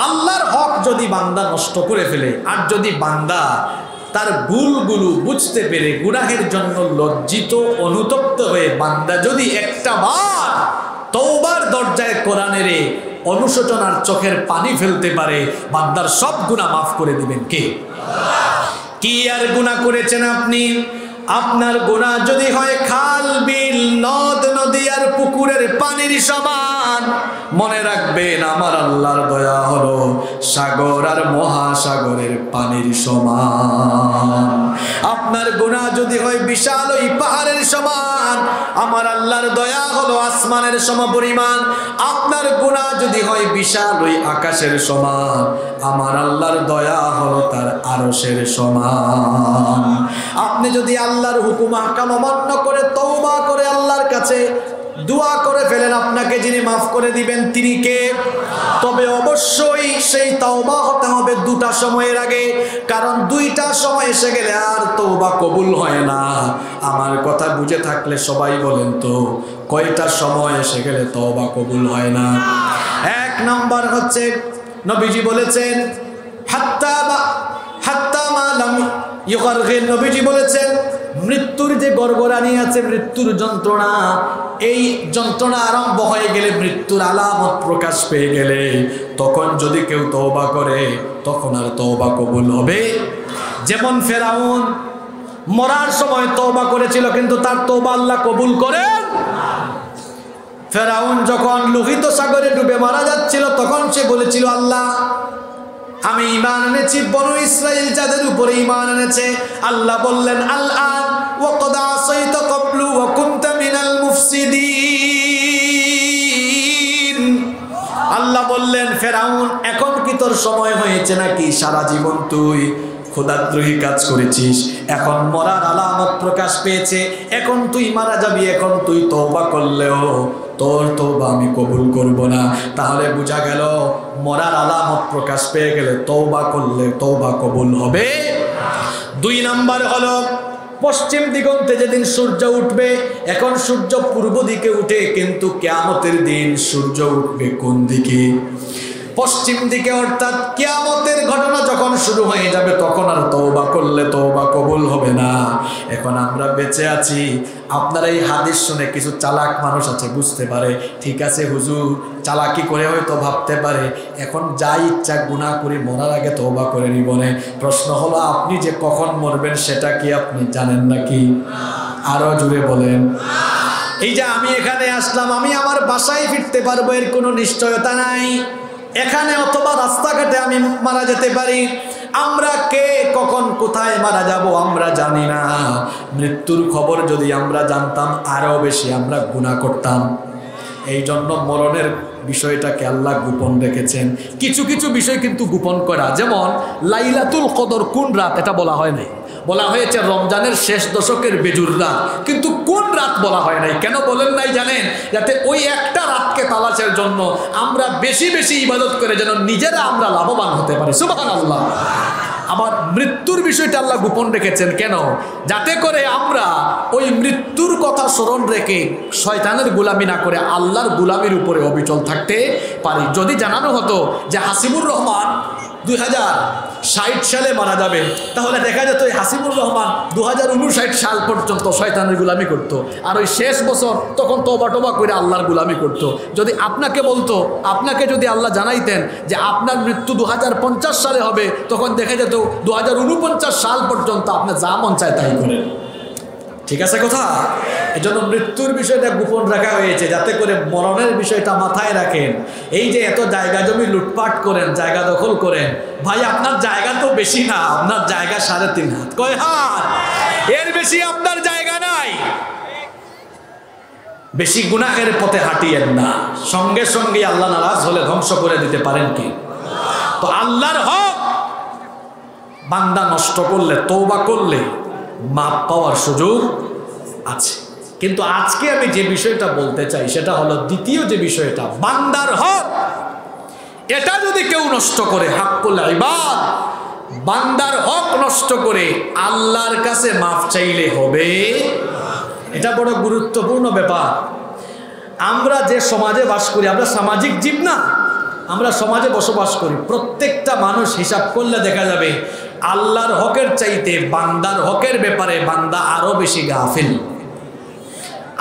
আল্লাহর হক যদি বান্দা নষ্ট করে ফেলে, আর যদি বান্দা তার ভুলগুলো বুঝতে পেরে গুনাহের জন্য লজ্জিত অনুতপ্ত হয়ে বান্দা যদি একটা বার তওবার দরজায় কোরআনের অনুশোচনার চোখের পানি ফেলতে পারে, বান্দার সব গুনাহ মাফ করে দিবেন কে? কি আর গুনাহ করেছেন আপনি? আপনার গুনাহ যদি হয় খাল, বিল, নদ, নদী আর পুকুরের পানির সমান, মনে রাখবেন আমার আল্লাহর দয়া হলো সাগর আর মহাসাগরের পানির সমান। আপনার গুনাহ যদি হয় বিশাল ওই পাহাড়ের সমান, আমার আল্লাহর দয়া হলো আসমানের সমপরিমাণ। আপনার গুনাহ যদি হয় বিশাল ওই আকাশের সমান, আমার আল্লাহর দয়া হলো তার আরশের সমান। আপনি যদি আল্লাহর হুকুম আহকাম অমান্য করে তওবা করে আল্লাহর কাছে দোয়া করে ফেলেন, আপনাকে যিনি মাফ করে দিবেন তিনি কে? তবে অবশ্যই সেই তওবা হতে হবে দুটা সময়ের আগে, কারণ দুইটা সময় এসে গেলে আর তওবা কবুল হয় না। আমার কথা বুঝে থাকলে সবাই বলেন তো, কয়টা সময় এসে গেলে তওবা কবুল হয় না? এক নাম্বার হচ্ছে নবীজি বলেছেন হাত্তা মা লাম ইউগারগির। নবীজি বলেছেন মৃত্যুর যে গড়গড়ানি আছে, মৃত্যুর যন্ত্রণা, এই যন্ত্রণা আরম্ভ হয়ে গেলে, মৃত্যুর আলামত প্রকাশ পেয়ে গেলে, তখন যদি কেউ তওবা করে, তখন আর তওবা কবুল হবে? যেমন ফেরাউন মরার সময় তওবা করেছিল, কিন্তু তার তওবা আল্লাহ কবুল করেন। ফেরাউন যখন লোহিত সাগরে ডুবে মারা যাচ্ছিল, তখন সে বলেছিল আল্লাহ আমি ঈমান এনেছি, বনু ইসরাইল যাদের উপরে ঈমান এনেছে। আল্লাহ বললেন আল-আন ওয়া ক্বাদ আসাইতা ক্বাবলু ওয়া কুনতা মিনাল মুফসিদিন। আল্লাহ বললেন ফেরাউন, এখন কি তোর সময় হয়েছে নাকি? সারা জীবন তুই খোদাদ্রোহী কাজ করেছিস, এখন মরার আলামত প্রকাশ পেয়েছে, এখন তুই মারা যাবি, এখন তুই তওবা করলেও তোর তওবা আমি কবুল করব না। তাহলে বোঝা গেল মরার আলামত প্রকাশ পেয়ে গেলে তওবা করলে তওবা কবুল হবে। দুই নাম্বার হলো পশ্চিম দিগন্তে যেদিন সূর্য উঠবে, এখন সূর্য পূর্ব দিকে উঠে, কিন্তু কিয়ামতের দিন সূর্য উঠবে কোন দিকে? পশ্চিম দিকে। অর্থাৎ কিয়ামতের ঘটনা যখন শুরু হয়ে যাবে, তখন আর তওবা করলে তওবা কবুল হবে না। এখন আমরা বেঁচে আছি। আপনারা এই হাদিস শুনে কিছু চালাক মানুষ আছে, বুঝতে পারে ঠিক আছে হুজুর চালাকি করে হয়তো ভাবতে পারে এখন যা ইচ্ছা গুনাহ করে মরার আগে তওবা করে নিবনে। প্রশ্ন হলো আপনি যে কখন মরবেন সেটা কি আপনি জানেন নাকি? আরো জোরে বলেন। এই যে আমি এখানে আসলাম, আমি আমার বাসায় ফিরতে পারবো এর কোনো নিশ্চয়তা নাই। এখানে অথবা রাস্তাঘাটে আমি মারা যেতে পারি। আমরা কে কখন কোথায় মারা যাব আমরা জানি না। মৃত্যুর খবর যদি আমরা জানতাম আরো বেশি আমরা গুনাহ করতাম। এই জন্য মরণের বিষয়টাকে আল্লাহ গোপন রেখেছেন। কিছু কিছু বিষয় কিন্তু গোপন করা, যেমন লাইলাতুল কদর কোন রাত এটা বলা হয় নাই। বলা হয়েছে রমজানের শেষ দশকের বেজুর রাত, কিন্তু কোন রাত বলা হয় নাই। কেন বলেন নাই জানেন? যাতে ওই একটা রাতকে তালাশের জন্য আমরা বেশি বেশি ইবাদত করে যেন নিজেরা আমরা লাভবান হতে পারি। সুবহানাল্লাহ। আবার মৃত্যুর বিষয়টা আল্লাহ গোপন রেখেছেন কেন? যাতে করে আমরা ওই মৃত্যুর কথা স্মরণ রেখে শয়তানের গোলামি না করে আল্লাহর গোলামির উপরে অবিচল থাকতে পারি। যদি জানানো হতো যে হাসিবুর রহমান 2060 সালে মারা যাবে, তাহলে দেখা যেত এই হাসিবুর রহমান 2059 সাল পর্যন্ত শয়তানের গোলামি করত, আর ওই শেষ বছর তখন তওবা টবা করে আল্লাহর গোলামি করত। যদি আপনাকে বলতো, আপনাকে যদি আল্লাহ জানাইতেন যে আপনার মৃত্যু 2050 সালে হবে, তখন দেখা যেত 2049 সাল পর্যন্ত আপনি যা মন চায় তাই করেন। ঠিক আছে কথা? এজন্য মৃত্যুর বিষয়টা গোপন রাখা হয়েছে, যাতে করে মরণের বিষয়টা মাথায় রাখেন। এই যে এত জায়গা জমি লুটপাট করেন, জায়গা দখল করেন, ভাই আপনার জায়গা তো বেশি না, আপনার জায়গা 3.5 হাত। কয় হাত? এর বেশি আপনার জায়গা নাই। বেশি গুনাহের পথে হাঁটিয়েন না, সঙ্গে সঙ্গে আল্লাহ নারাজ হলে ধ্বংস করে দিতে পারেন কি? তো আল্লাহর হক বান্দা নষ্ট করলে, তওবা করলে মাপ পাওয়ার সুযোগ আছে। কিন্তু আজকে আমি যে বিষয়টা বলতে চাই সেটা হলো দ্বিতীয় যে বিষয়টা, বান্দার হক। এটা যদি কেউ নষ্ট করে, হাক্কুল ইবাদ, বান্দার হক নষ্ট করে আল্লাহর কাছে মাফ চাইলে হবে? এটা বড় গুরুত্বপূর্ণ ব্যাপার। আমরা যে সমাজে বাস করি, আমরা সামাজিক জীব না, আমরা সমাজে বসবাস করি। প্রত্যেকটা মানুষ হিসাব করলে দেখা যাবে আল্লাহর হকের চাইতে বান্দার হকের ব্যাপারে বান্দা আরো বেশি গাফিল।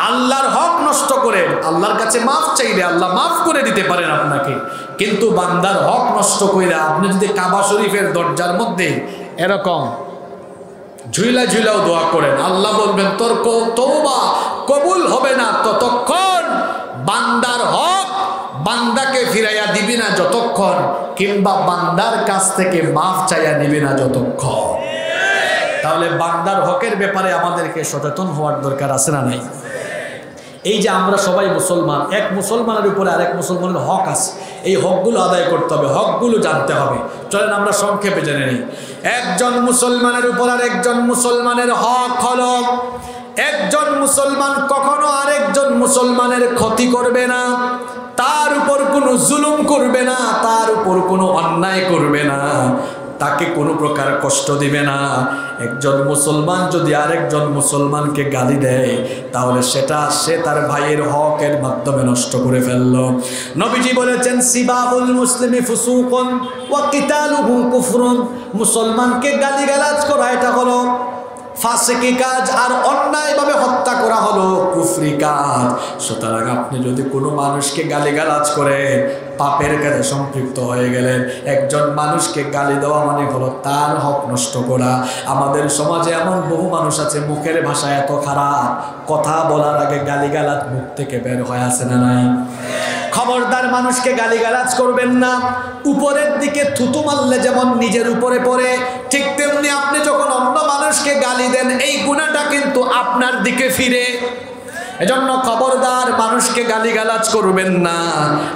আল্লাহর হক নষ্ট করে আল্লাহর কাছে মাফ চাইলে আল্লাহ মাফ করে দিতে পারেন আপনাকে, কিন্তু বান্দার হক নষ্ট করে আপনি যদি কাবা শরীফের দরজার মধ্যে এরকম ঝুইলা ঝুইলাও দোয়া করেন, আল্লাহ বলবেন তোর তওবা কবুল হবে না ততক্ষণ বান্দার হক বান্দাকে ফিরাইয়া দিবি না যতক্ষণ, কিংবা বান্দার কাছ থেকে মাফ চাইয়া নিবি না যতক্ষণ। তাহলে বান্দার হকের ব্যাপারে আমাদেরকে সচেতন হওয়ার দরকার আছে না নাই? এই যে আমরা সবাই মুসলমান, এক মুসলমানের উপরে আরেক মুসলমানের হক আছে, এই হকগুলো আদায় করতে হবে, হকগুলো জানতে হবে। চলেন আমরা সংক্ষেপে জেনে নিই। একজন মুসলমানের উপর আরেকজন মুসলমানের হক হলো, একজন মুসলমান কখনো আরেকজন মুসলমানের ক্ষতি করবে না, তার উপর কোনো জুলুম করবে না, তার উপর কোনো অন্যায় করবে না, তাকে কোনো প্রকার কষ্ট দিবে না। একজন মুসলমান যদি আরেকজন মুসলমানকে গালি দেয়, তাহলে সেটা সে তার ভাইয়ের হকের মাধ্যমে নষ্ট করে ফেলল। নবীজি বলেছেন সিবাবুল মুসলিমি ফুসুকুন ওয়া কিতালুহু কুফরুন, মুসলমানকে গালিগালাজ করা এটা হলো ফাসিকি কাজ, আর অন্যায়ভাবে হত্যা করা হলো কুফরি কাজ। সুতরাং আপনি যদি কোনো মানুষকে গালিগালাজ করে পাপের কাজে সম্পৃক্ত হয়ে গেলেন। একজন মানুষকে গালি দেওয়া মানে হলো তার হক নষ্ট করা। আমাদের সমাজে এমন বহু মানুষ আছে মুখের ভাষা এত খারাপ, কথা বলার আগে গালিগালাজ মুখ থেকে বের হয়ে আসে না নাই? খবরদার মানুষকে গালিগালাজ করবেন না। উপরের দিকে থুতু মারলে যেমন নিজের উপরে পড়ে, ঠিক তেমনি আপনি যখন অন্য মানুষকে গালি দেন এই গুনাহটা কিন্তু আপনার দিকে ফিরে। এজন্য খবরদার মানুষকে গালিগালাজ করবেন না।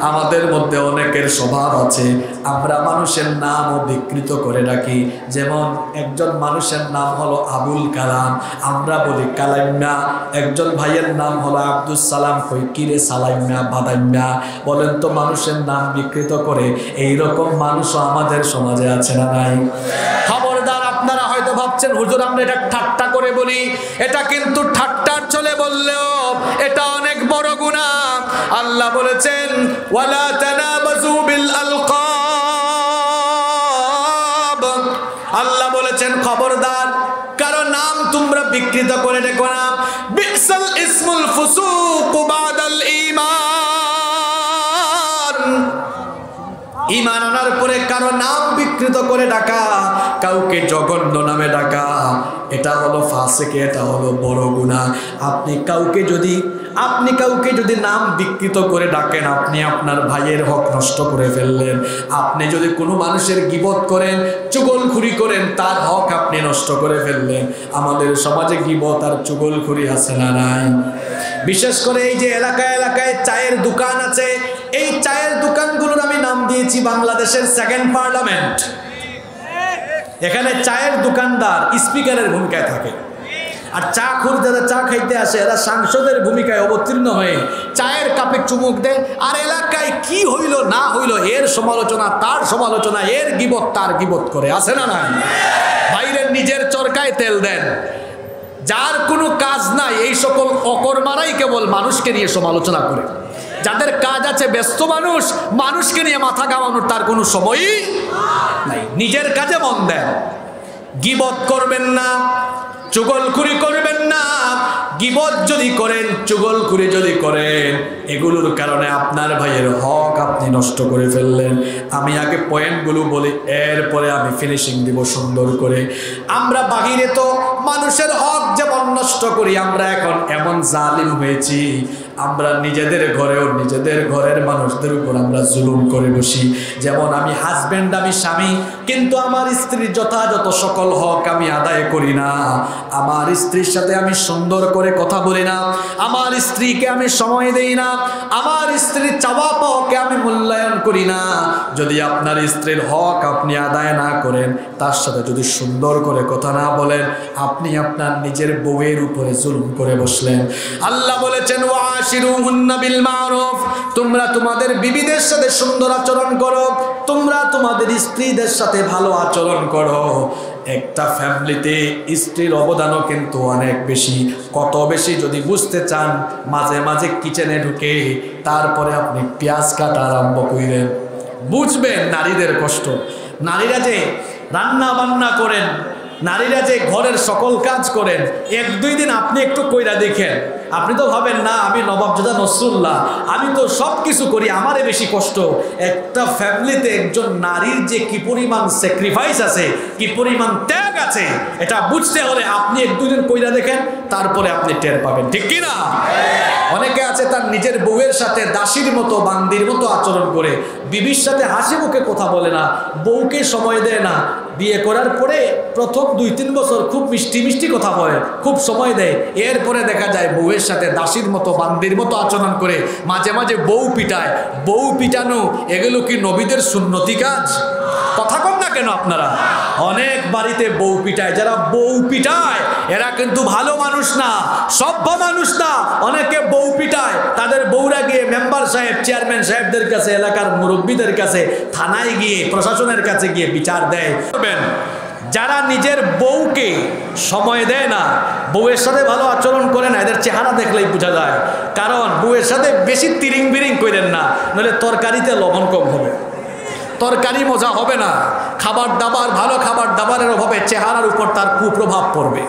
আমাদের মধ্যে অনেকের স্বভাব আছে আমরা মানুষের নামও বিকৃত করে রাখি। যেমন একজন মানুষের নাম হলো আবুল কালাম, আমরা বলি কালাইম্যা। একজন ভাইয়ের নাম হলো আব্দুল সালাম, কই কিরে সালাইম্যা বাদাইম্যা। বলেন তো মানুষের নাম বিকৃত করে এইরকম মানুষও আমাদের সমাজে আছে না নাই? খবরদার, আপনারা হয়তো ভাবছেন হুজুর আমরা এটা ঠাট্টা করে বলি, এটা কিন্তু ঠাট্টার চলে বললেও এটা অনেক বড় গুনাহ। আল্লাহ বলেছেন ওয়ালা তানাবাজু বিল আলকাব, আল্লাহ বলেছেন খবরদার কারো নাম তোমরা বিকৃত করে দেখো না। বিসাল ইসমুল ফুসুক বাদাল ঈমান, ঈমান আনার পরে কারো নাম বিকৃত করে ডাকা, কাউকে জঘন্য নামে ডাকা, এটা হলো ফাসিক, এটা হলো বড় গুনাহ। আপনি কাউকে যদি নাম বিকৃত করে ডাকেন, আপনি আপনার ভাইয়ের হক নষ্ট করে ফেললেন। আপনি যদি কোনো মানুষের গীবত করেন, চুগলখুরি করেন, তার হক আপনি নষ্ট করে ফেললেন। আমাদের সমাজে গীবত আর চুগলখুরি আছে না নাই? বিশেষ করে এই যে এলাকায় এলাকায় চায়ের দোকান আছে, এই চায়ের দোকানগুলোর আমি নাম দিয়েছি বাংলাদেশের সেকেন্ড পার্লামেন্ট। এখানে চায়ের দোকানদার স্পিকারের ভূমিকায় থাকে, আর চা খুর যারা চা খাইতে আসে এরা সাংসদের ভূমিকায় অবতীর্ণ হয়ে চায়ের কাপে চুমুক দেয়, আর এলাকায় কি হইল না হইল এর সমালোচনা তার সমালোচনা, এর গিবত তার গিবত করে, আছে না না? বাইরের নিজের চরকায় তেল দেন। যার কোনো কাজ নাই এই সকল অকর্মারাই কেবল মানুষকে নিয়ে সমালোচনা করে। যাদের কাজ আছে, ব্যস্ত মানুষ, মানুষকে নিয়ে মাথা ঘামানোর তার কোনো সময়ই নাই, নিজের কাজে মন দেন। গিবত করবেন না, চুগলখুরি করবেন না। গিবত যদি করেন, চুগলখুরি যদি করেন, এগুলোর কারণে আপনার ভাইয়ের হক আপনি নষ্ট করে ফেললেন। আমি আগে পয়েন্টগুলো বলি, এরপরে আমি ফিনিশিং দিব সুন্দর করে। আমরা বাহিরে তো মানুষের হক যেমন নষ্ট করি, আমরা এখন এমন জালিম হয়েছি, আমরা নিজেদের ঘরেও নিজেদের ঘরের মানুষদের উপর আমরা জুলুম করে বসি। যেমন আমি হাজব্যান্ড, আমি স্বামী, কিন্তু আমার স্ত্রীর যথাযথ সকল হক আমি আদায় করি না। আমার স্ত্রীর সাথে আমি সুন্দর করে কথা বলি না, আমার স্ত্রীকে আমি সময় দেই না, আমার স্ত্রীর চাওয়া পাওয়াকে আমি মূল্যায়ন করি না। যদি আপনার স্ত্রীর হক আপনি আদায় না করেন, তার সাথে যদি সুন্দর করে কথা না বলেন, আপনি আপনার নিজের বউয়ের উপরে জুলুম করে বসলেন। আল্লাহ বলেছেন ওয়াশিরুহুন্না বিল মারুফ, তোমরা তোমাদের বিবিদের সাথে সুন্দর আচরণ করো, তোমরা তোমাদের স্ত্রীদের সাথে ভালো আচরণ করো। একটা ফ্যামিলিতে স্ত্রীর অবদানও কিন্তু অনেক বেশি। কত বেশি যদি বুঝতে চান, মাঝে মাঝে কিচেনে ঢুকে তারপরে আপনি পেঁয়াজ কাটা আরম্ভ করেন, বুঝবেন নারীদের কষ্ট। নারীরা যে রান্না বান্না করেন, নারীরা যে ঘরের সকল কাজ করেন, 1-2 দিন আপনি একটু কইরা দেখেন, আপনি তো ভাবেন না আমি নবাবজাদা নসরুল্লাহ, আমি তো সব কিছু করি, আমারে বেশি কষ্ট। একটা ফ্যামিলিতে একজন নারীর যে কি পরিমাণ স্যাক্রিফাইস আছে, কি পরিমাণ ত্যাগ আছে, এটা বুঝতে হলে আপনি 1-2 দিন কইরা দেখেন, তারপরে আপনি টের পাবেন, ঠিক কি না? অনেকে আছে তার নিজের বউয়ের সাথে দাসীর মতো, বান্দির মতো আচরণ করে, বিবির সাথে হাসি মুখে কথা বলে না, বউকে সময় দেয় না। বিয়ে করার পরে প্রথম 2-3 বছর খুব মিষ্টি মিষ্টি কথা বলে, খুব সময় দেয়, এরপরে দেখা যায় বউয়ের সাথে দাসীর মতো, বান্দির মতো আচরণ করে, মাঝে মাঝে বউ পিটায়। বউ পিটানো এগুলো কি নবীদের সুন্নতি কাজ? কথা কন না কেন আপনারা? অনেক বাড়িতে বউ পিটায়, যারা বউ পিটায় এরা কিন্তু ভালো মানুষ না, সভ্য মানুষ না। অনেকে বউ পিটায়, তাদের বউরা গিয়ে মেম্বার সাহেব, চেয়ারম্যান সাহেবদের কাছে, এলাকার মুরব্বীদের কাছে, থানায় গিয়ে, প্রশাসনের কাছে গিয়ে বিচার দেয়। যারা নিজের বউকে সময় দেয় না, বউয়ের সাথে ভালো আচরণ করে না, এদের চেহারা দেখলেই বোঝা যায়। কারণ বউয়ের সাথে বেশি তিরিং বিরিং করেন না, নইলে তরকারিতে লবণ কম হবে, তরকারি মজা হবে না, খাবার দাবার, ভালো খাবার দাবারের অভাবে চেহারার উপর তার কুপ্রভাব পড়বে।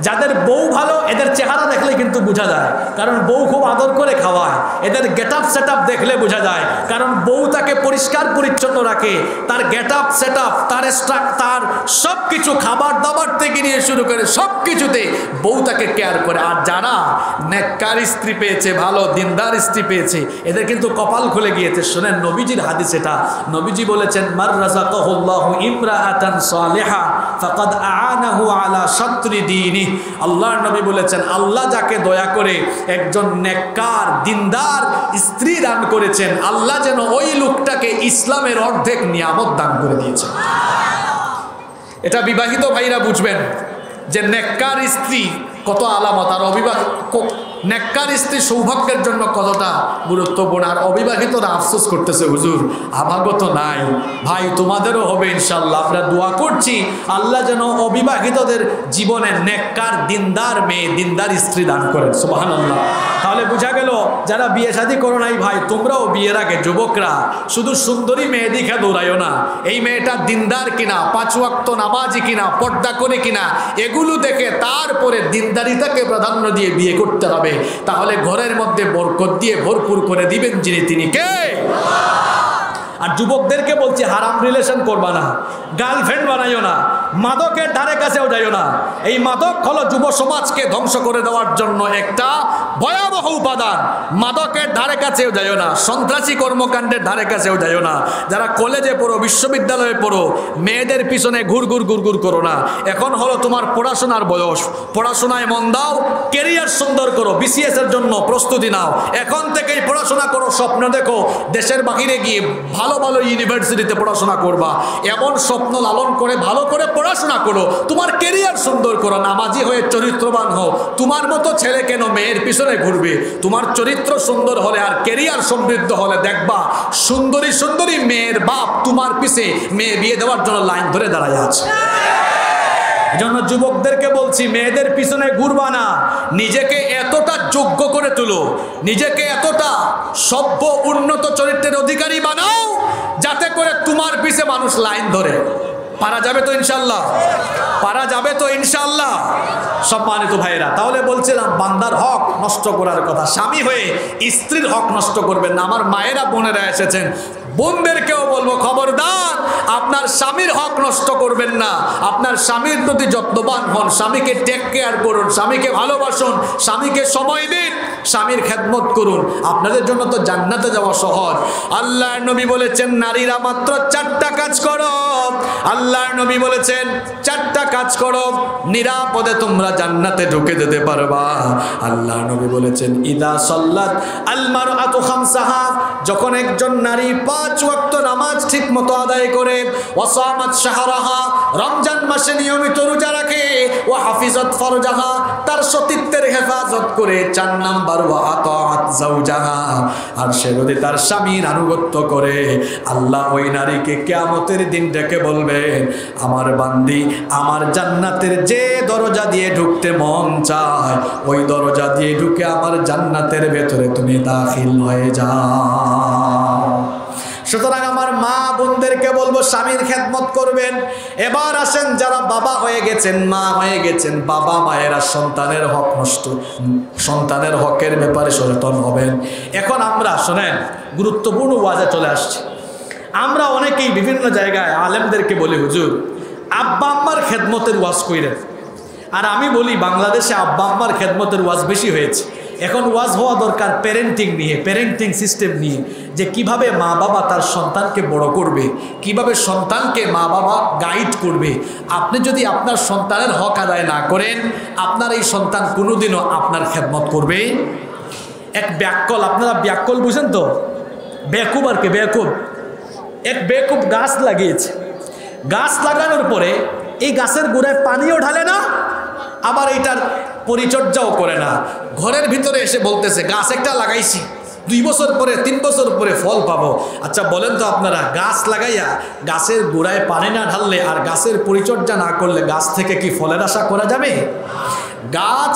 যাদের বউ ভালো, এদের চেহারা দেখলে কিন্তু বোঝা যায়, কারণ বউ খুব আদর করে খাওয়ায়। এদের গেট আপ সেট আপ দেখলে বোঝা যায়, কারণ বউ তাকে পরিষ্কার পরিচ্ছন্ন রাখে। তার গেট আপ সেট আপ, তার সব কিছু, খাবার দাবার থেকে নিয়ে শুরু করে সব কিছুতে বউ তাকে কেয়ার করে। আর যারা নেককার স্ত্রী পেয়েছে, ভালো দিনদার স্ত্রী পেয়েছে, এদের কিন্তু কপাল খুলে গিয়েছে। শোনেন নবীজির হাদিস এটা, নবীজি বলেছেন মার রাযাকাহুল্লাহু ইমরাআতান সালিহা ফাকাদ আ'ানাহু আলা শাত্রি দীনি। আল্লাহর নবী বলেছেন, আল্লাহ যাকে দয়া করে একজন নেককার দিনদার স্ত্রী দান করেছেন, আল্লাহ যেন ওই লোকটাকে ইসলামের অর্ধেক নিয়ামত দান করে দিয়েছেন। এটা বিবাহিত ভাইরা বুঝবেন যে নেককার স্ত্রী কত আলামত, আর অবিবাহিত নেককার স্ত্রী সৌভাগ্যের জন্য কতটা গুরুত্বপূর্ণ। আর অবিবাহিতরা আফসোস করতেছে, হুজুর আমাগত নাই। ভাই তোমাদেরও হবে ইনশাল্লাহ। আমরা দোয়া করছি আল্লাহ যেন অবিবাহিতদের জীবনে নেককার দিনদার মেয়ে, দিনদার স্ত্রী দান করেন, সুবহানাল্লাহ। তাহলে বোঝা গেল যারা বিয়ে শাদী করো নাই ভাই, তোমরাও বিয়ের আগে যুবকরা শুধু সুন্দরী মেয়ে দেখে দৌড়াইও না। এই মেয়েটা দিনদার কিনা, 5 ওয়াক্ত নামাজি কিনা, পর্দা করে কিনা, এগুলো দেখে তারপরে দিনদারিতাকে প্রাধান্য দিয়ে বিয়ে করতে হবে। তাহলে ঘরের মধ্যে বরকত দিয়ে ভরপুর করে দিবেন যিনি, তিনি কে? আর যুবকদেরকে বলছি হারাম রিলেশন করবা না, গার্লফ্রেন্ড বানাইও না, মাদকের ধারে কাছেও যাইও না। এই মাদক হলো যুব সমাজকে ধ্বংস করে দেওয়ার জন্য একটা ভয়াবহ উপাদান। মাদকের ধারে কাছেও যাইও না, সন্ত্রাসী কর্মকাণ্ডের ধারে কাছেও যাইও না। যারা কলেজে পড়ো, বিশ্ববিদ্যালয়ে পড়ো, মেয়েদের পিছনে ঘুরঘুর করো না। এখন হলো তোমার পড়াশোনার বয়স, পড়াশোনায় মন দাও, কেরিয়ার সুন্দর করো, বিসিএস এর জন্য প্রস্তুতি নাও। এখন থেকেই পড়াশোনা করো, স্বপ্ন দেখো দেশের বাহিরে গিয়ে ভালো ভালো ইউনিভার্সিটিতে পড়াশোনা করবা। এমন স্বপ্ন লালন করে ভালো করে পড়াশোনা করো, তোমার কেরিয়ার সুন্দর করো, নামাজি হয়ে চরিত্রবান হও। তোমার মতো ছেলে কেন মেয়ের পিছনে ঘুরবে? তোমার চরিত্র সুন্দর হলে আর কেরিয়ার সমৃদ্ধ হলে দেখবা সুন্দরী সুন্দরী মেয়ের বাপ তোমার পিছে মেয়ে বিয়ে দেওয়ার জন্য লাইন ধরে দাঁড়ায় আছে। এজন্য যুবকদেরকে বলছি, মেয়েদের পিছনে ঘুরবা না, নিজেকে এতটা যোগ্য করে তুলো, নিজেকে এতটা সভ্য উন্নত চরিত্রের অধিকারী বানাও যাতে করে তোমার পিছে মানুষ লাইন ধরে। পারা যাবে তো ইনশাল্লাহ? পারা যাবে তো ইনশাল্লাহ? সম্মানিত ভাইরা, তাহলে বলছিলাম বান্দার হক নষ্ট করার কথা। স্বামী হয়ে স্ত্রীর হক নষ্ট করবেন না। আমার মায়েরা বোনেরা এসেছেন, বোনদেরকেও বলবো খবরদার, আপনার স্বামীর হক নষ্ট করবেন না। আপনার স্বামীর প্রতি যত্নবান হন, স্বামীকে টেক কেয়ার করুন, স্বামীকে ভালোবাসুন, স্বামীকে সময় দিন, স্বামীর খেদমত করুন। আপনাদের জন্য তো জান্নাতে যাওয়া সহজ। আল্লাহর নবী বলেছেন নারীরা মাত্র 4টা কাজ করো। আল্লাহর নবী বলেছেন 4টা কাজ করো, নিরাপদে তোমরা জান্নাতে ঢুকে যেতে পারবা। আল্লাহর নবী বলেছেন ইদা সাল্লাত আল মারআতু খামসাহা, যখন একজন নারী 5 ওয়াক্ত নামাজ ঠিক মতো আদায় করে, ওয়াসামাত শাহরাহা, রমজান মাসে নিয়মিত রোজা রাখে, ওয়া হাফিজাত ফারজাহা, তার সতীত্বের হেফাজত করে, 4 নাম্বার ওয়া আতাআত যাওজাহা, আর সে যদি তার স্বামীর আনুগত্য করে, আল্লাহ ওই নারীকে কিয়ামতের দিন ডেকে বলবেন, আমার বান্দি, আমার জান্নাতের যে দরজা দিয়ে ঢুকতে মন চায় ওই দরজা দিয়ে ঢুকে আমার জান্নাতের ভেতরে তুমি দাখিল হয়ে যাও। সুতরাং আমার মা বোনদেরকে বলবো স্বামীর খেদমত করবেন। এবার আসেন যারা বাবা হয়ে গেছেন, মা হয়ে গেছেন, বাবা মায়েরা সন্তানের হক নষ্ট, সন্তানের হকের ব্যাপারে সচেতন হবেন। এখন আমরা শোনেন, গুরুত্বপূর্ণ ওয়াজে চলে আসছে। আমরা অনেকেই বিভিন্ন জায়গায় আলেমদেরকে বলি হুজুর আব্বা আম্মার খেদমতের ওয়াজ কইরেন, আর আমি বলি বাংলাদেশে আব্বা আম্মার খেদমতের ওয়াজ বেশি হয়েছে। এখন ওয়াজ হওয়া দরকার প্যারেন্টিং নিয়ে, প্যারেন্টিং সিস্টেম নিয়ে, যে কিভাবে মা বাবা তার সন্তানকে বড় করবে, কিভাবে সন্তানকে মা বাবা গাইড করবে। আপনি যদি আপনার সন্তানের হক আদায় না করেন, আপনার এই সন্তান কোনোদিনও আপনার খেদমত করবে। এক ব্যাকল, আপনারা ব্যাকল বুঝেন তো? বেকুব আর কি, বেকুব। এক বেকুব গাছ লাগিয়েছে, গাছ লাগানোর পরে এই গাছের গোড়ায় পানিও ঢালে না, আবার এইটার পরিচর্যাও করে না। ঘরের ভিতরে এসে বলতেছে গাছ একটা লাগাইছি, 2 বছর পরে 3 বছর পরে ফল পাবো। আচ্ছা বলেন তো আপনারা, গাছ লাগাইয়া গাছের গোড়ায় পানি না ঢাললে আর গাছের পরিচর্যা না করলে গাছ থেকে কি ফলের আশা করা যাবে? গাছ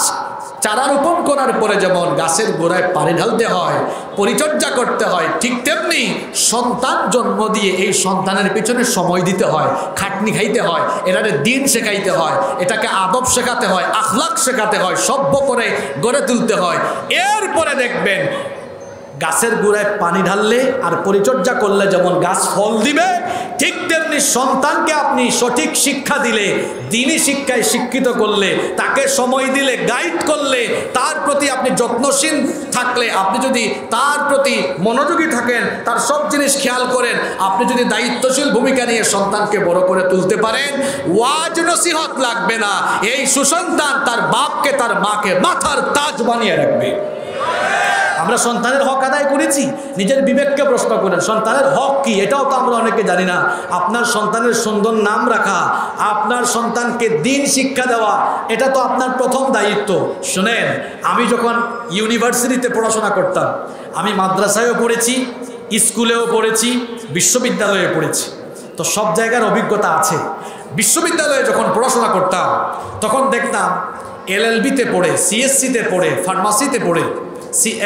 চারা রোপণ করার পরে যেমন গাছের গোড়ায় পানি ঢালতে হয়, পরিচর্যা করতে হয়, ঠিক তেমনি সন্তান জন্ম দিয়ে এই সন্তানের পিছনে সময় দিতে হয়, খাটনি খাইতে হয়, এটাকে দিন শেখাইতে হয়, এটাকে আদব শেখাতে হয়, আখলাক শেখাতে হয়, সভ্য করে গড়ে তুলতে হয়। এরপরে দেখবেন গাছের গোড়ায় পানি ঢাললে আর পরিচর্যা করলে যেমন গাছ ফল দিবে, ঠিক তেমনি সন্তানকে আপনি সঠিক শিক্ষা দিলে, দিনী শিক্ষায় শিক্ষিত করলে, তাকে সময় দিলে, গাইড করলে, তার প্রতি আপনি যত্নশীল থাকলে, আপনি যদি তার প্রতি মনোযোগী থাকেন, তার সব জিনিস খেয়াল করেন, আপনি যদি দায়িত্বশীল ভূমিকা নিয়ে সন্তানকে বড় করে তুলতে পারেন, ওয়াজ নসিহত লাগবে না, এই সুসন্তান তার বাপকে তার মাকে মাথার তাজ বানিয়ে রাখবে। আমরা সন্তানের হক আদায় করেছি, নিজের বিবেককে প্রশ্ন করেন সন্তানের হক কি, এটাও তো আমরা অনেকে জানি না। আপনার সন্তানের সুন্দর নাম রাখা, আপনার সন্তানকে দিন শিক্ষা দেওয়া, এটা তো আপনার প্রথম দায়িত্ব। শুনেন, আমি যখন ইউনিভার্সিটিতে পড়াশোনা করতাম, আমি মাদ্রাসায়ও পড়েছি, স্কুলেও পড়েছি, বিশ্ববিদ্যালয়ে পড়েছি, তো সব জায়গার অভিজ্ঞতা আছে। বিশ্ববিদ্যালয়ে যখন পড়াশোনা করতাম তখন দেখতাম LLB-তে পড়ে, CSC-তে পড়ে, ফার্মাসিতে পড়ে,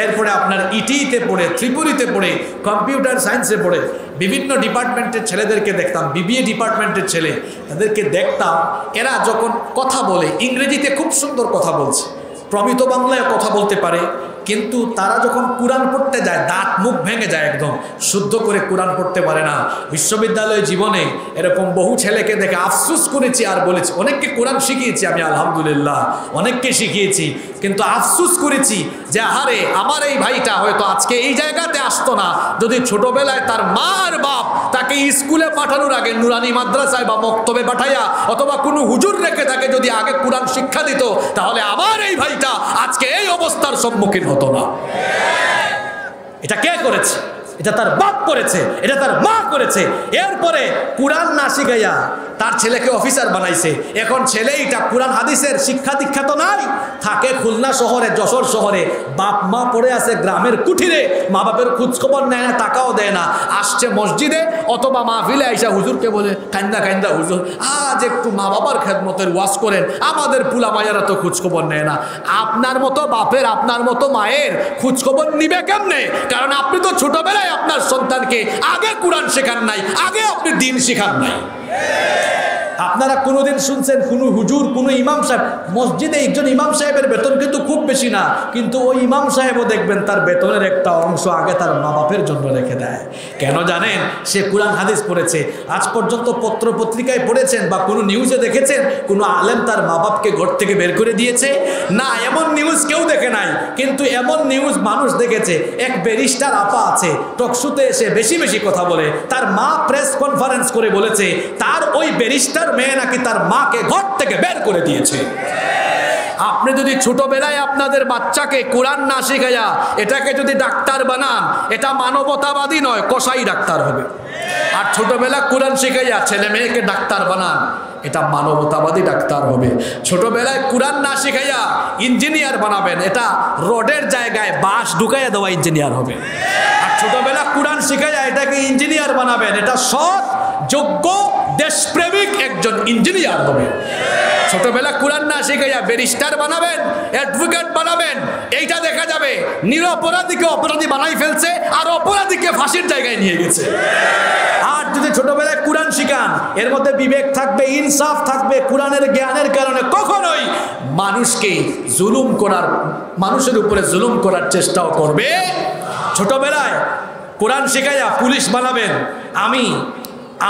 এরপরে আপনার ইটিতে পড়ে, ত্রিপুরীতে পড়ে, কম্পিউটার সায়েন্সে পড়ে, বিভিন্ন ডিপার্টমেন্টের ছেলেদেরকে দেখতাম, BBA ডিপার্টমেন্টের ছেলে, তাদেরকে দেখতাম এরা যখন কথা বলে ইংরেজিতে খুব সুন্দর কথা বলছে, প্রমিত বাংলায় কথা বলতে পারে, কিন্তু তারা যখন কোরআন পড়তে যায় দাঁত মুখ ভেঙে যায়, একদম শুদ্ধ করে কোরআন পড়তে পারে না। বিশ্ববিদ্যালয় জীবনে এরকম বহু ছেলেকে দেখে আফসোস করেছি আর বলেছি, অনেককে কোরআন শিখিয়েছি আমি আলহামদুলিল্লাহ, অনেককে শিখিয়েছি, কিন্তু আফসোস করেছি যে আহারে আমার এই ভাইটা হয়তো আজকে এই জায়গাতে আসতো না যদি ছোটবেলায় তার মা আর বাপ তাকে স্কুলে পাঠানোর আগে নুরানি মাদ্রাসায় বা মক্তবে পাঠাইয়া অথবা কোনো হুজুর রেখে তাকে যদি আগে কোরআন শিক্ষা দিত, তাহলে আমার এই ভাইটা আজকে এই অবস্থার সম্মুখীন হতো না। এটা কে করেছে? এটা তার বাপ করেছে, এটা তার মা করেছে। এরপরে কোরআন না শিখাইয়া তার ছেলেকে অফিসার বানাইছে। এখন ছেলে এটা কোরআন হাদিসের শিক্ষা দীক্ষা তো নাই, থাকে খুলনা শহরে, যশোর শহরে, বাপ মা পড়ে আছে গ্রামের কুঠিরে, মা বাপের খোঁজখবর নেয় না, টাকাও দেয় না। আসছে মসজিদে অথবা মাহফিলে আইসা হুজুরকে বলে, কান্দা কান্দা হুজুর আজ একটু মা বাবার খেদমতের ওয়াজ করেন, আমাদের পুলা মায়েরা তো খোঁজখবর নেয় না। আপনার মতো বাপের, আপনার মতো মায়ের খোঁজখবর নিবে কেমনে? কারণ আপনি তো ছোটবেলায় আপনার সন্তানকে আগে কোরআন শেখান নাই, আগে আপনি দিন শেখান নাই। আপনারা কোনোদিন শুনছেন কোনো হুজুর, কোনো ইমাম সাহেব, মসজিদে একজন ইমাম সাহেবের বেতন কিন্তু খুব বেশি না, কিন্তু ওই ইমাম সাহেবও দেখবেন তার বেতনের একটা অংশ আগে তার মা বাপের জন্য রেখে দেয়। কেন জানেন? সে কোরআন হাদিস পড়েছে। আজ পর্যন্ত পত্র পত্রিকায় পড়েছেন বা কোনো নিউজে দেখেছেন কোনো আলেম তার মা বাপকে ঘর থেকে বের করে দিয়েছে? না, এমন নিউজ কেউ দেখে নাই। কিন্তু এমন নিউজ মানুষ দেখেছে। এক ব্যারিস্টার আপা আছে, টকশোতে এসে বেশি বেশি কথা বলে, তার মা প্রেস কনফারেন্স করে বলেছে তার ওই ব্যারিস্টার মেয়ে নাকি তার মাকে ঘর থেকে বের করে দিয়েছে। আপনি যদি ছোটবেলায় আপনাদের বাচ্চাকে কোরআন না শিখাইয়া এটাকে যদি ডাক্তার বানান, এটা মানবতাবাদী নয়, কসাই ডাক্তার হবে। আর ছোটবেলা কোরআন শিখাইয়া ছেলে মেয়েকে ডাক্তার বানান, এটা মানবতাবাদী ডাক্তার হবে। ছোটবেলায় কোরআন না শিখাইয়া ইঞ্জিনিয়ার বানাবেন, এটা রোডের জায়গায় বাঁশ ঢুকাইয়া দেওয়া ইঞ্জিনিয়ার হবে। আর ছোটবেলা কোরআন শিখাইয়া এটাকে ইঞ্জিনিয়ার বানাবেন, এটা সৎ যোগ্য দেশপ্রেমিক একজন ইঞ্জিনিয়ার হবে। ছোটবেলা কোরআন না শিখাইয়া ব্যারিস্টার বানাবেন, অ্যাডভোকেট বানাবেন, এইটা দেখা যাবে নিরপরাধীকে অপরাধী বানাই ফেলছে আর অপরাধীকে ফাঁসির জায়গায় নিয়ে গেছে। আর যদি ছোটবেলায় কোরআন শিখান, এর মধ্যে বিবেক থাকবে, ইনসাফ থাকবে, কোরআনের জ্ঞানের কারণে কখনোই মানুষকে জুলুম করার, মানুষের উপরে জুলুম করার চেষ্টাও করবে। ছোটবেলায় কোরআন শিখাইয়া পুলিশ বানাবেন। আমি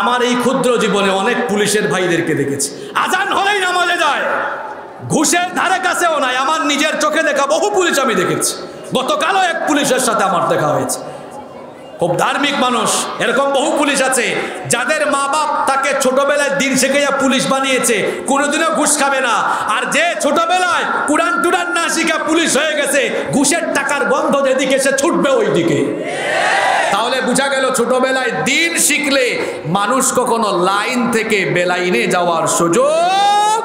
আমার এই ক্ষুদ্র জীবনে অনেক পুলিশের ভাইদেরকে দেখেছি, আজান হলেই নামাজে যায়, ঘুষের ধারে কাছেও নাই। আমার নিজের চোখে দেখা বহু পুলিশ আমি দেখেছি। গতকালও এক পুলিশের সাথে আমার দেখা হয়েছে, খুব ধার্মিক মানুষ। এরকম বহু পুলিশ আছে যাদের মা বাপ তাকে ছোটবেলায় দিন শিখাইয়া পুলিশ বানিয়েছে, কোনোদিনও ঘুষ খাবে না। আর যে ছোটবেলায় কোরআন টুরান না শিখা পুলিশ হয়ে গেছে, ঘুষের টাকার গন্ধ যেদিকে সে ছুটবে ওই দিকে। তাহলে বোঝা গেল ছোটবেলায় দিন শিখলে মানুষ কখনো লাইন থেকে বেলাইনে যাওয়ার সুযোগ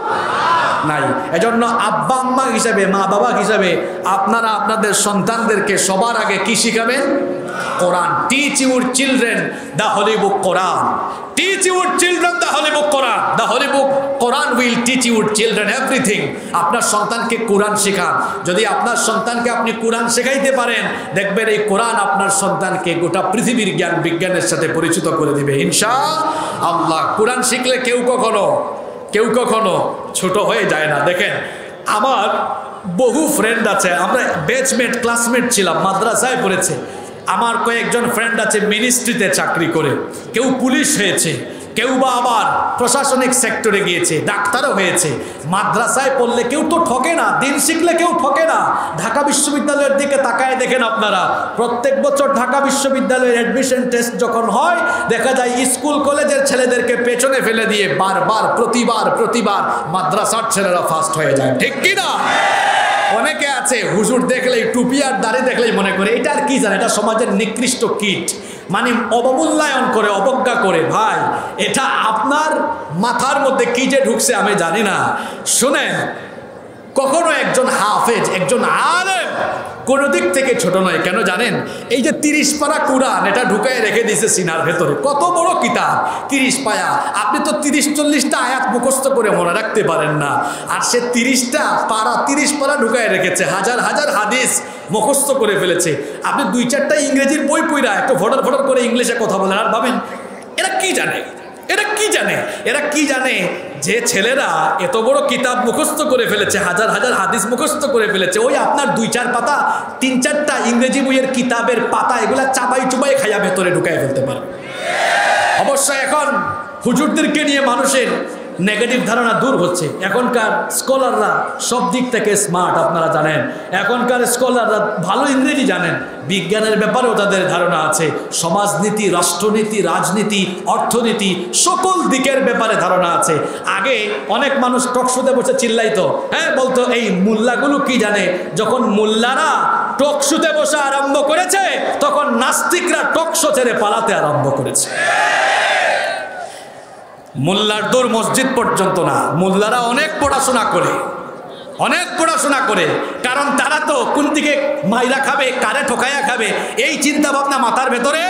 নাই। এজন্য আব্বা আম্মা হিসাবে, মা বাবা হিসাবে আপনারা আপনাদের সন্তানদেরকে সবার আগে কি শিখাবেন? Quran. Teach your children the holy book Quran. Teach your children the holy book Quran. The holy book Quran will teach your children everything. আপনার সন্তানকে কোরআন শেখান। যদি আপনার সন্তানকে আপনি কোরআন শেখাইতে পারেন, দেখবেন এই কোরআন আপনার সন্তানকে গোটা পৃথিবীর জ্ঞান বিজ্ঞানের সাথে পরিচিত করে দিবে ইনশাআল্লাহ। কোরআন শিখলে কেউ কখনো ছোট হয়ে যায় না। দেখেন, আমার বহু ফ্রেন্ড আছে, আমরা ব্যাচমেট ক্লাসমেট ছিলাম, মাদ্রাসায় পড়েছে। আমার কয়েকজন ফ্রেন্ড আছে মিনিস্ট্রিতে চাকরি করে, কেউ পুলিশ হয়েছে, কেউ বা আবার প্রশাসনিক সেক্টরে গিয়েছে, ডাক্তারও হয়েছে। মাদ্রাসায় পড়লে কেউ তো ঠকে না, দিন শিখলে কেউ ঠকে না। ঢাকা বিশ্ববিদ্যালয়ের দিকে তাকায় দেখেন আপনারা, প্রত্যেক বছর ঢাকা বিশ্ববিদ্যালয়ের অ্যাডমিশন টেস্ট যখন হয়, দেখা যায় স্কুল কলেজের ছেলেদেরকে পেছনে ফেলে দিয়ে প্রতিবার মাদ্রাসার ছেলেরা ফার্স্ট হয়ে যায়, ঠিক কি না? অনেকে আছে হুজুর দেখলেই, টুপি আর দাড়ি দেখলেই মনে করে এটা আর কি জানে, এটা সমাজের নিকৃষ্ট কীট, মানে অবমূল্যায়ন করে, অবজ্ঞা করে। ভাই, এটা আপনার মাথার মধ্যে কি যে ঢুকছে আমি জানি না। শুনেন, কখনো একজন হাফেজ, একজন আলেম কোনো দিক থেকে ছোট নয়। কেন জানেন? এই যে 30 পারা কোরআন, এটা ঢুকায় রেখে দিয়েছে সিনার ভেতরে। কত বড় কিতাব, 30 পায়া। আপনি তো 30-40টা আয়াত মুখস্থ করে মনে রাখতে পারেন না, আর সে 30 পারা ঢুকায় রেখেছে, হাজার হাজার হাদিস মুখস্থ করে ফেলেছে। আপনি 2-4টা ইংরেজির বই পড়া একটু ফটর করে ইংলিশে কথা বলেন, আর ভাবেন এরা কি জানে, এরা কি জানে যে ছেলেরা এত বড় কিতাব মুখস্থ করে ফেলেছে, হাজার হাজার হাদিস মুখস্থ করে ফেলেছে। ওই আপনার 2-4 পাতা, 3-4টা ইংরেজি বইয়ের কিতাবের পাতা, এগুলা চাবাই চুবাই খাইয়া ভেতরে ঢুকাই ফেলতে পারে। অবশ্য এখন হুজুরদেরকে নিয়ে মানুষের নেগেটিভ ধারণা দূর হচ্ছে। এখনকার স্কলাররা সব দিক থেকে স্মার্ট, আপনারা জানেন। এখনকার স্কলাররা ভালো ইংরেজি জানেন, বিজ্ঞানের ব্যাপারেও তাদের ধারণা আছে, সমাজনীতি, রাষ্ট্রনীতি, রাজনীতি, অর্থনীতি, সকল দিকের ব্যাপারে ধারণা আছে। আগে অনেক মানুষ টকশোতে বসে চিল্লাইতো, হ্যাঁ বলতো এই মোল্লাগুলো কি জানে। যখন মোল্লারা টকশোতে বসে আরম্ভ করেছে, তখন নাস্তিকরা টকশো ছেড়ে পালাতে আরম্ভ করেছে। মোল্লার দূর মসজিদ পর্যন্ত না, মোল্লারা অনেক পড়াশোনা করে, অনেক পড়াশোনা করে। কারণ তারা তো কোন দিকে মাইরা খাবে, কারে ঠকাইয়া খাবে, এই চিন্তা ভাবনা মাথার ভেতরে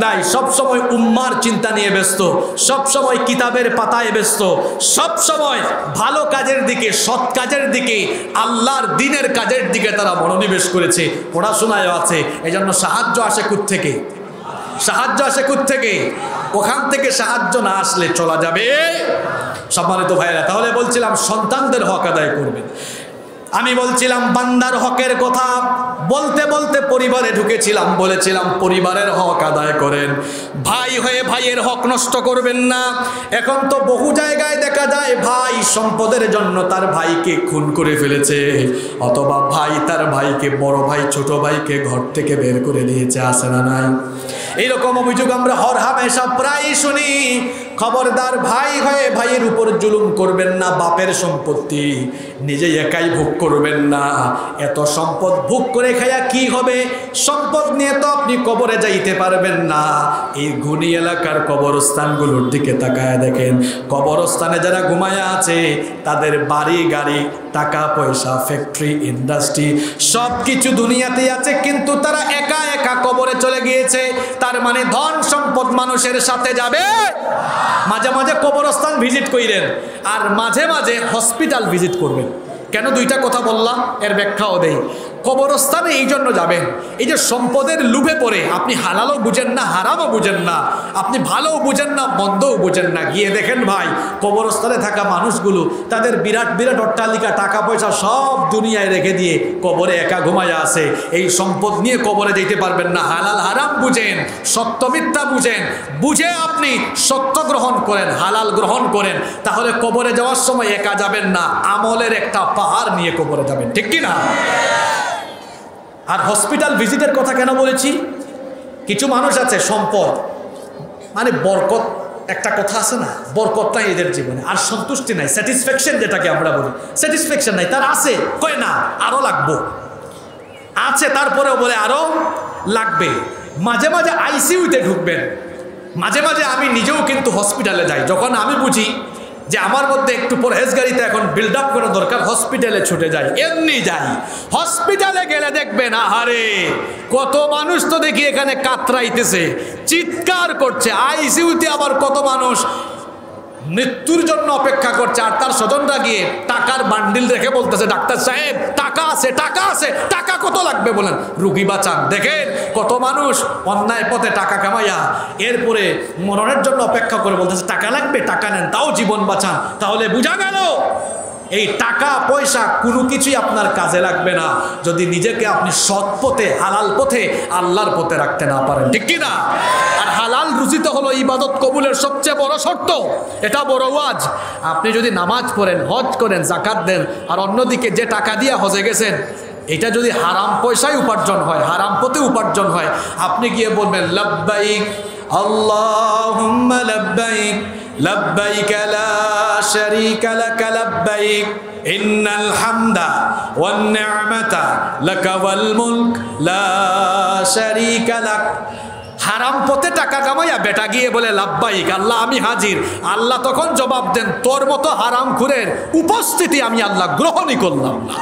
নাই। সবসময় উম্মার চিন্তা নিয়ে ব্যস্ত, সবসময় কিতাবের পাতায় ব্যস্ত, সবসময় ভালো কাজের দিকে, সৎ কাজের দিকে, আল্লাহর দ্বীনের কাজের দিকে তারা মনোনিবেশ করেছে। পড়াশোনায় আছে, এই জন্য সাহায্য আসে কোত্থেকে? সাহায্য আসে কোত্থেকে? ওখান থেকে সাহায্য না আসলে চলা যাবে। সম্মানিত ভাইরা, তাহলে বলছিলাম সন্তানদের হক আদায় করবেন। আমি বলছিলাম বান্দার হকের কথা বলতে বলতে পরিবারে ঢুকেছিলাম, বলেছিলাম পরিবারের হক আদায় করেন। ভাই হয়ে ভাইয়ের হক নষ্ট করবেন না। এখন তো বহু জায়গায় দেখা যায় ভাই সম্পদের জন্য তার ভাইকে খুন করে ফেলেছে, অথবা ভাই তার ভাইকে, বড় ভাই ছোট ভাইকে ঘর থেকে বের করে দিয়েছে, আসে না নাই? এইরকম অভিযোগ আমরা হরহামেশা প্রায় শুনি। খবরদার, ভাই হয়ে ভাইয়ের উপর জুলুম করবেন না। বাপের সম্পত্তি নিজে একাই ভোগ করবেন না। এত সম্পদ ভোগ করে খায়া কি হবে? সম্পদ নিয়ে তো আপনি কবরে যাইতে পারবেন না। এই ঘুনি এলাকার কবরস্থানগুলোর দিকে তাকায় দেখেন, কবরস্থানে যারা ঘুমায়া আছে তাদের বাড়ি গাড়ি, টাকা পয়সা, ফ্যাক্টরি, ইন্ডাস্ট্রি সব কিছু দুনিয়াতেই আছে, কিন্তু তারা একা একা কবরে চলে গিয়েছে। তার মানে ধন সম্পদ মানুষের সাথে যাবে। মাঝে মাঝে কবরস্থান ভিজিট করেন, আর মাঝে মাঝে হসপিটাল ভিজিট করবেন। কেন দুইটা কথা বললাম, এর ব্যাখ্যাও দেই। কবরস্থানে এই জন্য যাবেন, এই যে সম্পদের লোভে পড়ে আপনি হালালও বুঝেন না, হারামও বুঝেন না, আপনি ভালোও বুঝেন না, মন্দও বুঝেন না। গিয়ে দেখেন ভাই, কবরস্থানে থাকা মানুষগুলো তাদের বিরাট বিরাট অট্টালিকা, টাকা পয়সা সব দুনিয়ায় রেখে দিয়ে কবরে একা ঘুমায়া আছে। এই সম্পদ নিয়ে কবরে যেতে পারবেন না। হালাল হারাম বুঝেন, সত্য মিথ্যা বুঝেন, বুঝে আপনি সত্য গ্রহণ করেন, হালাল গ্রহণ করেন, তাহলে কবরে যাওয়ার সময় একা যাবেন না, আমলের একটা পাহাড় নিয়ে কবরে যাবেন। ঠিক কি না? আর হসপিটাল ভিজিটের কথা কেন বলেছি? কিছু মানুষ আছে সম্পদ মানে বরকত, একটা কথা আছে না, বরকত নাই এদের জীবনে, আর সন্তুষ্টি নাই, স্যাটিসফ্যাকশন যেটাকে আমরা বলি, স্যাটিসফ্যাকশন নাই। তার আছে, কয় না আরো লাগবো, আছে তারপরেও বলে আরো লাগবে। মাঝে মাঝে আইসিইউতে ঢুকবেন, মাঝে মাঝে আমি নিজেও কিন্তু হসপিটালে যাই। যখন আমি বুঝি যে আমার মধ্যে একটু পরহেজগারিতে এখন বিল্ড আপ করা দরকার, হসপিটালে ছুটে যাই, এমনি যাই। হসপিটালে গেলে দেখবেন, আহারে কত মানুষ তো দেখি এখানে কাতরাইতেছে, চিৎকার করছে। আইসিইউতে আবার কত মানুষ মৃত্যুর জন্য অপেক্ষা করছে, আর তার স্বজনরা গিয়ে টাকার বান্ডিল রেখে বলতেছে, ডাক্তার সাহেব টাকা আছে, টাকা আছে, টাকা কত লাগবে বলেন, রুগী বাঁচান। দেখেন কত মানুষ অন্যায় পথে টাকা কামাইয়া এরপরে মরণের জন্য অপেক্ষা করে বলতেছে টাকা লাগবে, টাকা নেন, তাও জীবন বাঁচান। তাহলে বোঝা গেল এই টাকা পয়সা কোনো কিছুই আপনার কাজে লাগবে না যদি নিজেকে আপনি সৎ পথে, হালাল পথে, আল্লাহর পথে রাখতে না পারেন। ঠিক কি না? আর হালাল রুজি তো হলো ইবাদত কবুলের সবচেয়ে বড় শর্ত, এটা বড় ওয়াজ। আপনি যদি নামাজ পড়েন, হজ করেন, জাকাত দেন, আর অন্যদিকে যে টাকা দিয়ে হজে গেছেন এটা যদি হারাম পয়সায় উপার্জন হয়, হারাম পথে উপার্জন হয়, আপনি গিয়ে বলবেন লাব্বাইক আল্লাহুম্মা লাব্বাইক লাব্বাইক লা শারীকা লাক লাব্বাইক ইন্নাল হামদা ওয়ান নি'মাতা লাকা ওয়াল মুলক লা শারীকা লাক। হারাম পথে টাকা কামাইয়া বেটা গিয়ে বলে লাব্বাইক, আল্লাহ আমি হাজির। আল্লাহ তখন জবাব দেন, তোর মতো হারামখোরের উপস্থিতি আমি আল্লাহ গ্রহণই করলাম না।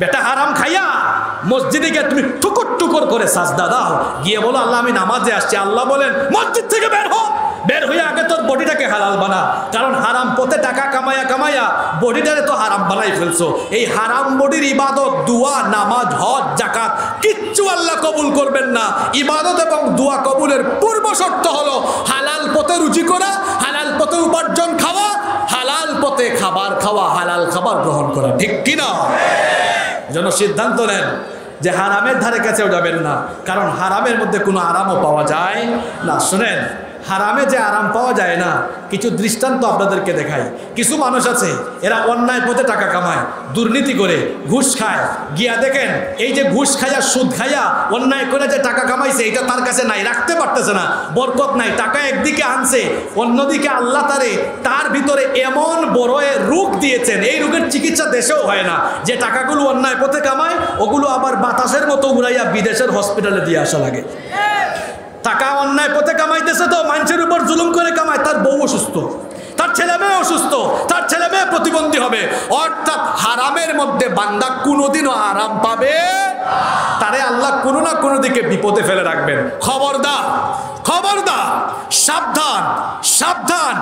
বেটা হারাম খাইয়া মসজিদে গিয়ে তুমি টুকুর টুকুর করে সাজদা দাও, গিয়ে বলো আল্লাহ আমি নামাজে আসছি। আল্লাহ বলেন মসজিদ থেকে বের হ, বের হয়ে আগে তোর বডিটাকে হালাল বানা। কারণ হারাম পথে টাকা কামাইয়া কামাইয়া বডিটারে তো হারাম বানাই ফেলছো। এই হারাম বডির ইবাদত, দুয়া, নামাজ, হজ, জাকাত কিচ্ছু আল্লাহ কবুল করবেন না। ইবাদত এবং দুয়া কবুলের পূর্ব শর্ত হলো হালাল পথে রুচি করা, হালাল পথে উপার্জন খাওয়া, হালাল পথে খাবার খাওয়া, হালাল খাবার গ্রহণ করা। ঠিক কিনা? জন্য সিদ্ধান্ত নেন যে হারামের ধারে কাছেও যাবেন না, কারণ হারামের মধ্যে কোনো আরামও পাওয়া যায় না। শুনেন, হারামে যে আরাম পাওয়া যায় না, কিছু দৃষ্টান্ত আপনাদেরকে দেখাই। কিছু মানুষ আছে এরা অন্যায় পথে টাকা কামায়, দুর্নীতি করে, ঘুষ খায়। গিয়া দেখেন এই যে ঘুষ খাইয়া, সুদ খাইয়া, অন্যায় করে যে টাকা কামাইছে এটা তার কাছে নাই, রাখতে পারতেছে না, বরকত নাই। টাকা একদিকে আনছে, অন্যদিকে আল্লাহ তার ভিতরে এমন বড় রোগ দিয়েছেন, এই রোগের চিকিৎসা দেশেও হয় না। যে টাকাগুলো অন্যায় পথে কামায় ওগুলো আবার বাতাসের মতো উড়াইয়া বিদেশের হসপিটালে দিয়ে আসা লাগে। টাকা অন্যায় পথে কামাইতেছে তো মানুষের উপর জুলুম করে কামায়, তার বউ অসুস্থ, তার ছেলে মেয়ে অসুস্থ, তার ছেলে মেয়ে প্রতিবন্ধী হবে। অর্থাৎ হারামের মধ্যে বান্দা কোনোদিনও আরাম পাবে, তারে আল্লাহ কোনো না কোনো দিকে বিপদে ফেলে রাখবেন। খবরদার, খবরদার, সাবধান, সাবধান।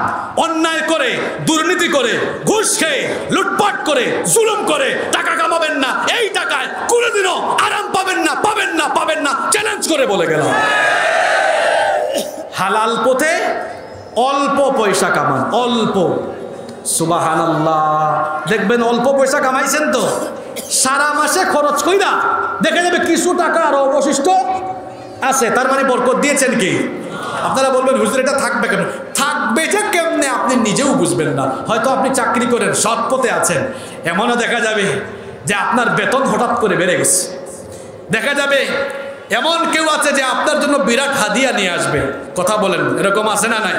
অন্যায় করে, দুর্নীতি করে, ঘুষ খেয়ে, লুটপাট করে, জুলুম করে টাকা কামাবেন না। এই টাকায় কোনোদিনও আরাম পাবেন না, পাবেন না, পাবেন না। চ্যালেঞ্জ করে বলে গেলাম। হালাল পথে অল্প পয়সা কামান, অল্প। সুবহানাল্লাহ। দেখবেন অল্প পয়সা কামাইছেন তো সারা মাসে খরচ কইরা দেখা যাবে কিছু টাকা আরো অবশিষ্ট আছে, তার মানে বরকত দিয়েছেন কি? আপনারা বলবেন হুজুর এটা থাকবে কেন? থাকবে যে কেমনে আপনি নিজেও বুঝবেন না। হয়তো আপনি চাকরি করেন, সৎ পথে আছেন, এমনও দেখা যাবে যে আপনার বেতন হঠাৎ করে বেড়ে গেছে। দেখা যাবে এমন কেউ আছে যে আপনার জন্য বিরাট হাদিয়া নিয়ে আসবে। কথা বলেন, এরকম আছে না নাই?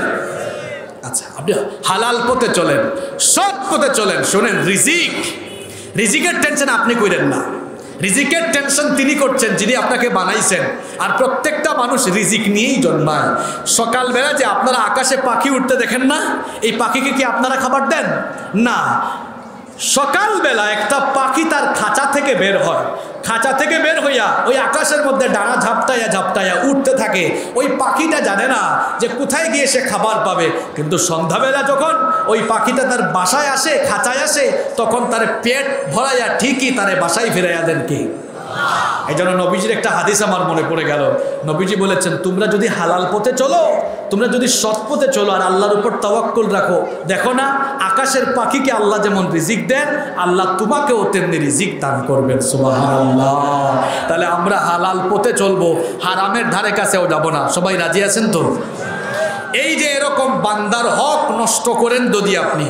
আচ্ছা, আপনি হালাল পথে চলেন, সৎ পথে চলেন। শোনেন, রিজিক, রিজিকের টেনশন আপনি করেন না। রিজিকের টেনশন তিনি করছেন যিনি আপনাকে বানাইছেন। আর প্রত্যেকটা মানুষ রিজিক নিয়েই জন্মায়। সকালবেলা যে আপনারা আকাশে পাখি উঠতে দেখেন না, এই পাখিকে কি আপনারা খাবার দেন? না। সকালবেলা একটা পাখি তার খাঁচা থেকে বের হয়, খাঁচা থেকে বের হইয়া ওই আকাশের মধ্যে ডানা ঝাপটাইয়া ঝাপটাইয়া উঠতে থাকে। ওই পাখিটা জানে না যে কোথায় গিয়ে সে খাবার পাবে, কিন্তু সন্ধ্যাবেলা যখন ওই পাখিটা তার বাসায় আসে, খাঁচায় আসে, তখন তার পেট ভরাইয়া ঠিকই তারে বাসায় ফিরাইয়া দেন কি? এই জন্য নবীজির একটা হাদিস আমার মনে পড়ে গেল। নবীজি বলেছেন, তোমরা যদি হালাল পথে চলো, তোমরা যদি সৎ পথে চলো আর আল্লাহর উপর তাওয়াক্কুল রাখো, দেখো না আকাশের পাখিকে আল্লাহ যেমন রিজিক দেন, আল্লাহ তোমাকেও তেমনি রিজিক দান করবেন। সুবহানাল্লাহ। তাহলে আমরা হালাল পথে চলবো, হারামের ধারে কাছেও যাব না। সবাই রাজি আছেন তো? এই যে এরকম বান্দার হক নষ্ট করেন যদি আপনি,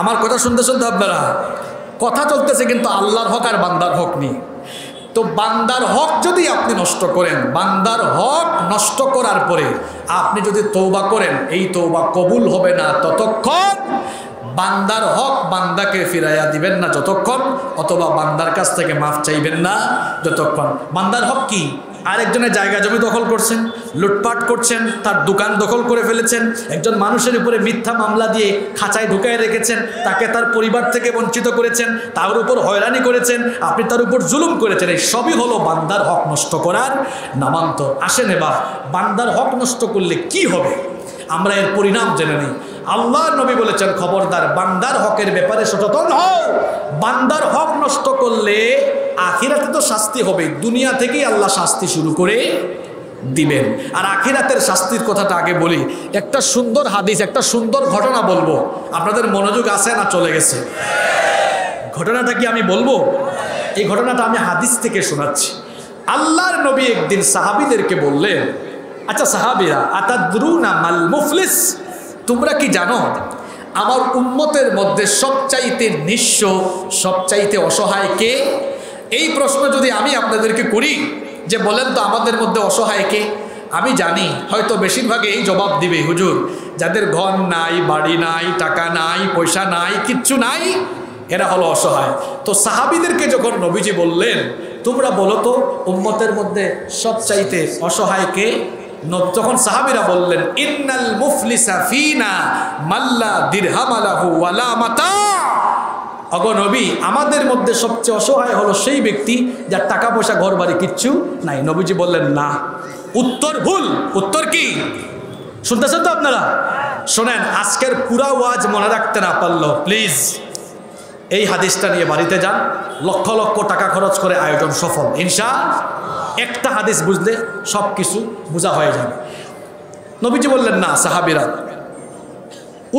আমার কথা শুনতে শুনতে আপনারা কথা চলতেছে কিন্তু আল্লাহর হক আর বান্দার হক নেই। তো বান্দার হক যদি আপনি নষ্ট করেন, বান্দার হক নষ্ট করার পরে আপনি যদি তওবা করেন, এই তওবা কবুল হবে না ততক্ষণ, বান্দার হক বান্দাকে ফিরাইয়া দিবেন না যতক্ষণ, অথবা বান্দার কাছ থেকে মাফ চাইবেন না যতক্ষণ। বান্দার হক কি? আরেকজনের জায়গা জমি দখল করছেন, লুটপাট করছেন, তার দোকান দখল করে ফেলেছেন, একজন মানুষের উপরে মিথ্যা মামলা দিয়ে খাঁচায় ঢুকায় রেখেছেন, তাকে তার পরিবার থেকে বঞ্চিত করেছেন, তার উপর হয়রানি করেছেন, আপনি তার উপর জুলুম করেছেন। এই সবই হলো বান্দার হক নষ্ট করার নামান্তর। আসেন এবার বান্দার হক নষ্ট করলে কি হবে আমরা এর পরিণাম জেনে নিই। আল্লাহর নবী বলেছেন, খবরদার বান্দার হকের ব্যাপারে সচেতন হও। বান্দার হক নষ্ট করলে আখিরাতে তো শাস্তি হবে, দুনিয়া থেকেই আল্লাহ শাস্তি শুরু করে দিবেন। আর আখিরাতের শাস্তির কথাটা আগে বলি। একটা সুন্দর হাদিস, একটা সুন্দর ঘটনা বলবো। আপনাদের মনোযোগ আছে না চলে গেছে? ঘটনাটা কি আমি বলবো? এই ঘটনাটা আমি হাদিস থেকে শোনাচ্ছি। আল্লাহর নবী একদিন সাহাবীদেরকে বললেন, আচ্ছা সাহাবীরা, আতাদরুনা মাল মুফলিস, তোমরা কি জানো আমার উম্মতের মধ্যে সবচাইতে নিঃস্ব, সবচাইতে অসহায় কে? এই প্রশ্ন যদি আমি আপনাদেরকে করি যে বলেন তো আমাদের মধ্যে অসহায় কে, আমি জানি হয়তো বেশিরভাগে এই জবাব দিবে, হুজুর যাদের ঘর নাই, বাড়ি নাই, টাকা নাই, পয়সা নাই, কিচ্ছু নাই, এরা হলো অসহায়। তো সাহাবীদেরকে যখন নবীজি বললেন তোমরা বলো তো উম্মতের মধ্যে সবচাইতে অসহায় কে, তখন সাহাবীরা বললেন, ইন্নাল মুফলিসা ফিনা মাল্লা দিরহাম লাহু ওয়ালা মাতা। ওগো নবী, আমাদের মধ্যে সবচেয়ে অসহায় হলো সেই ব্যক্তি যার টাকা পয়সা ঘর বাড়ি কিচ্ছু নাই। নবীজি বললেন না, উত্তর ভুল। উত্তর কি শুনতেছেন তো আপনারা? শোনেন, আজকের পুরা ওয়াজ মনে রাখতে না পারলো প্লিজ এই হাদিসটা নিয়ে বাড়িতে যান, লক্ষ লক্ষ টাকা খরচ করে আয়োজন সফল ইনশাআল্লাহ। একটা হাদিস বুঝলে সব কিছু বোঝা হয়ে যাবে। নবীজি বললেন না, সাহাবীরা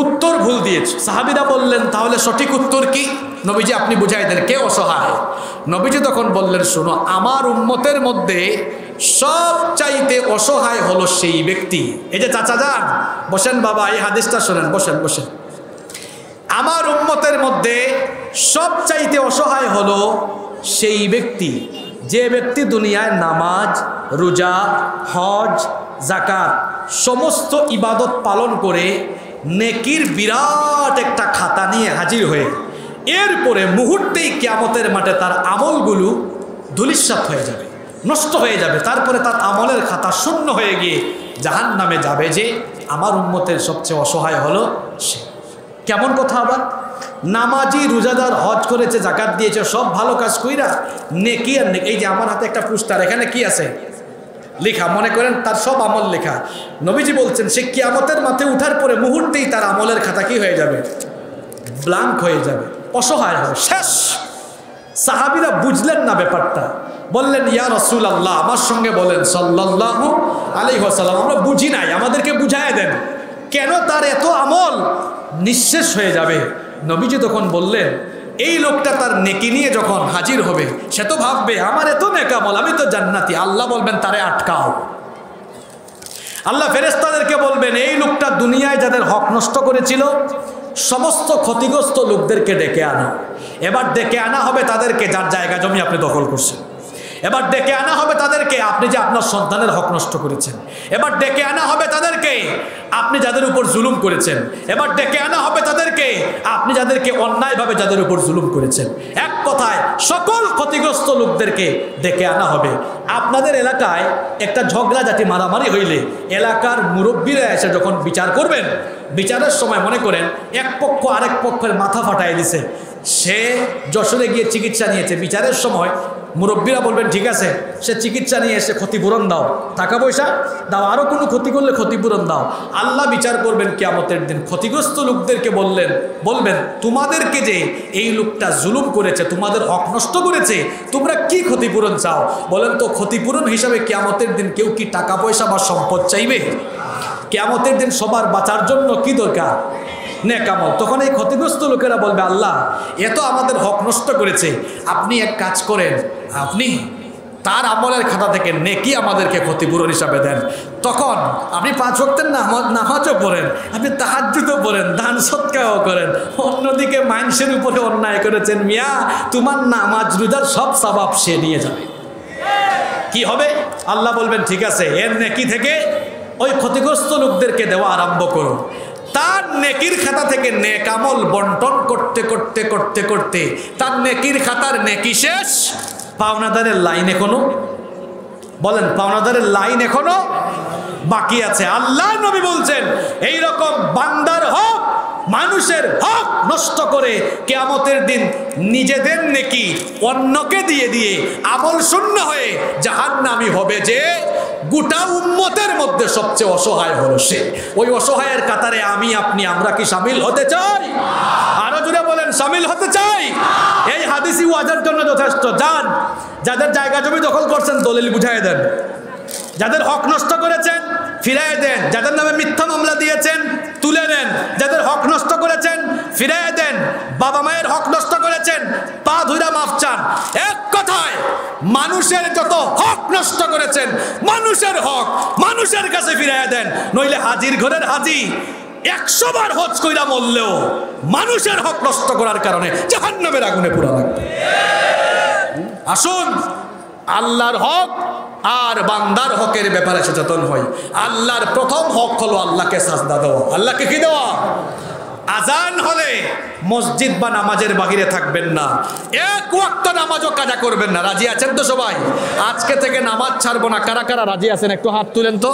উত্তর ভুল দিয়েছে। সাহাবীরা বললেন তাহলে সঠিক উত্তর কি? নবীজি আপনি বুঝাই দেন কে অসহায়। নবীজি তখন বললেন, শোনো, আমার উম্মতের মধ্যে সবচাইতে অসহায় হলো সেই ব্যক্তি। এই যে চাচা যান, বসেন বাবা, এই হাদিসটা শোনেন, বসেন বসেন। আমার উম্মতের মধ্যে সবচাইতে অসহায় হলো সেই ব্যক্তি যে ব্যক্তি দুনিয়ায় নামাজ, রোজা, হজ, যাকাত সমস্ত ইবাদত পালন করে নেকির বিরাট একটা খাতা নিয়ে হাজির হয়ে এরপরে মুহূর্তেই কিয়ামতের মাঠে তার আমলগুলো ধূলিসাৎ হয়ে যাবে, নষ্ট হয়ে যাবে, তারপরে তার আমলের খাতা শূন্য হয়ে গিয়ে জাহান্নামে যাবে। যে আমার উম্মতের সবচেয়ে অসহায় হলো সে। কেমন কথা আবার? নামাজি, রোজাদার, হজ করেছে, যাকাত দিয়েছে, সব ভালো কাজ কইরা নেকি আর নেকি। এই যে আমার হাতে একটা পোস্টার, এখানে কি আছে লেখা, মনে করেন তার সব আমল লেখা। নবীজি বলছেন সে কিয়ামতের মাঠে উঠার পরে মুহূর্তেই তার আমলের খাতা কি হয়ে যাবে? ব্ল্যাঙ্ক হয়ে যাবে, অসহায় হবে, শেষ। সাহাবীরা বুঝলেন না ব্যাপারটা, বললেন ইয়া রাসূলুল্লাহ, আমার সঙ্গে বলেন সাল্লাল্লাহু আলাইহি ওয়াসাল্লাম, আমরা বুঝি নাই, আমাদেরকে বুঝায় দেন কেন তার এত আমল নিঃশেষ হয়ে যাবে। নবীজি তখন বললেন, এই লোকটা তার নেকি নিয়ে যখন হাজির হবে সে তো ভাববে আমার এত নেক আমল, আমি তো জান্নাতি। আল্লাহ বলবেন তারে আটকাও। আল্লাহ ফেরেশতাদেরকে বলবেন এই লোকটা দুনিয়ায় যাদের হক নষ্ট করেছিল সমস্ত ক্ষতিগ্রস্ত লোকদেরকে ডেকে আনো। এবার ডেকে আনা হবে তাদেরকে যার জায়গা জমি আপনি দখল করছেন। এবার ডেকে আনা হবে তাদেরকে আপনি যে আপনার সন্তানের হক নষ্ট করেছেন। এবার ডেকে আনা হবে তাদেরকে আপনি যাদের উপর জুলুম করেছেন। এবার ডেকে আনা হবে তাদেরকে আপনি যাদেরকে অন্যায়ভাবে যাদের উপর জুলুম করেছেন। এক কথায় সকল ক্ষতিগ্রস্ত লোকদেরকে ডেকে আনা হবে। আপনাদের এলাকায় একটা ঝগড়াঝাটি মারামারি হইলে এলাকার মুরব্বীরা এসে যখন বিচার করবেন, বিচারের সময় মনে করেন এক পক্ষ আরেক পক্ষের মাথা ফাটাই দিছে, সে যশোরে গিয়ে চিকিৎসা নিয়েছে, বিচারের সময় মুরব্বীরা বলবেন ঠিক আছে, সে চিকিৎসা নিয়ে এসে ক্ষতিপূরণ দাও, টাকা পয়সা দাও, আরও কোনো ক্ষতি করলে ক্ষতিপূরণ দাও। আল্লাহ বিচার করবেন কিয়ামতের দিন, ক্ষতিগ্রস্ত লোকদেরকে বলবেন তোমাদেরকে যে এই লোকটা জুলুম করেছে, তোমাদের হক নষ্ট করেছে, তোমরা কি ক্ষতিপূরণ চাও? বলেন তো ক্ষতিপূরণ হিসাবে কিয়ামতের দিন কেউ কি টাকা পয়সা বা সম্পদ চাইবে? কিয়ামতের দিন সবার বাঁচার জন্য কি দরকার? নেক আমল। তখন এই ক্ষতিগ্রস্ত লোকেরা বলবে আল্লাহ এত আমাদের হক নষ্ট করেছে, আপনি এক কাজ করেন, আপনি তার আমলের খাতা থেকে নেকি আমাদেরকে ক্ষতিপূরণ হিসাবে দেন। তখন আপনি 5 ওয়াক্তের নামাজও পড়েন, আপনি তাহাজ্জুদও পড়েন, দান সদকাও করেন, অন্যদিকে মানুষের উপরে অন্যায় করেছেন, মিয়া তোমার নামাজ রোজার সব সওয়াব সে নিয়ে যাবে। কি হবে? আল্লাহ বলবেন ঠিক আছে, এর নেকি থেকে ওই ক্ষতিগ্রস্ত লোকদেরকে দেওয়া আরম্ভ করুন। তার নেকির খাতা থেকে নেক আমল বন্টন করতে করতে করতে করতে তার নেকির খাতার নেকি শেষ, পাওনাদারের লাইন এখনো, বলেন পাওনাদারের লাইন এখনো বাকি আছে। আল্লাহ নবী বলছেন এই রকম বান্দার হক, মানুষের হক নষ্ট করে কিয়ামতের দিন নিজেদের নেকি অন্যকে দিয়ে দিয়ে আমল শূন্য হয়ে জাহান্নামী হবে যে গোটা উম্মতের মধ্যে সবচেয়ে অসহায় হলো সে। ওই অসহায়ের কাতারে আমি আপনি আমরা কি শামিল হতে চাই? আরো জোরে বলেন শামিল হতে চাই। এই হাদিসি ওয়াজের জন্য যথেষ্ট। যান যাদের জায়গা জমি দখল করছেন দলিল বুঝাই দেন, যাদের হক নষ্ট করেছেন ফিরাই দেন, যাদের নামে মিথ্যা মামলা দিয়েছেন তুলে নেন, যাদের হক নষ্ট করেছেন ফিরাই দেন, বাবা মায়ের হক নষ্ট করেছেন পা ধুইরা মাফ চান। এক কথায় মানুষের যত হক নষ্ট করেছেন মানুষের হক মানুষের কাছে ফিরাই দেন, নইলে হাজির ঘরের হাজি 100 বার হজ কইরা মরলেও মানুষের হক নষ্ট করার কারণে জাহান্নামের আগুনে পোড়া লাগবে। আসুন আল্লাহর হক আর বান্দার হকের ব্যাপারে সচেতন হই। আল্লাহর প্রথম হক হলো আল্লাহকে সাজদা দেওয়া। আল্লাহকে কি দেওয়া? আজান হলে মসজিদ বা নামাজের বাহিরে থাকবেন না, এক ওয়াক্ত নামাজও কাজা করবেন না। রাজি আছেন তো সবাই? আজকে থেকে নামাজ ছাড়বো না। কারা কারা রাজি আছেন একটু হাত তুলেন তো।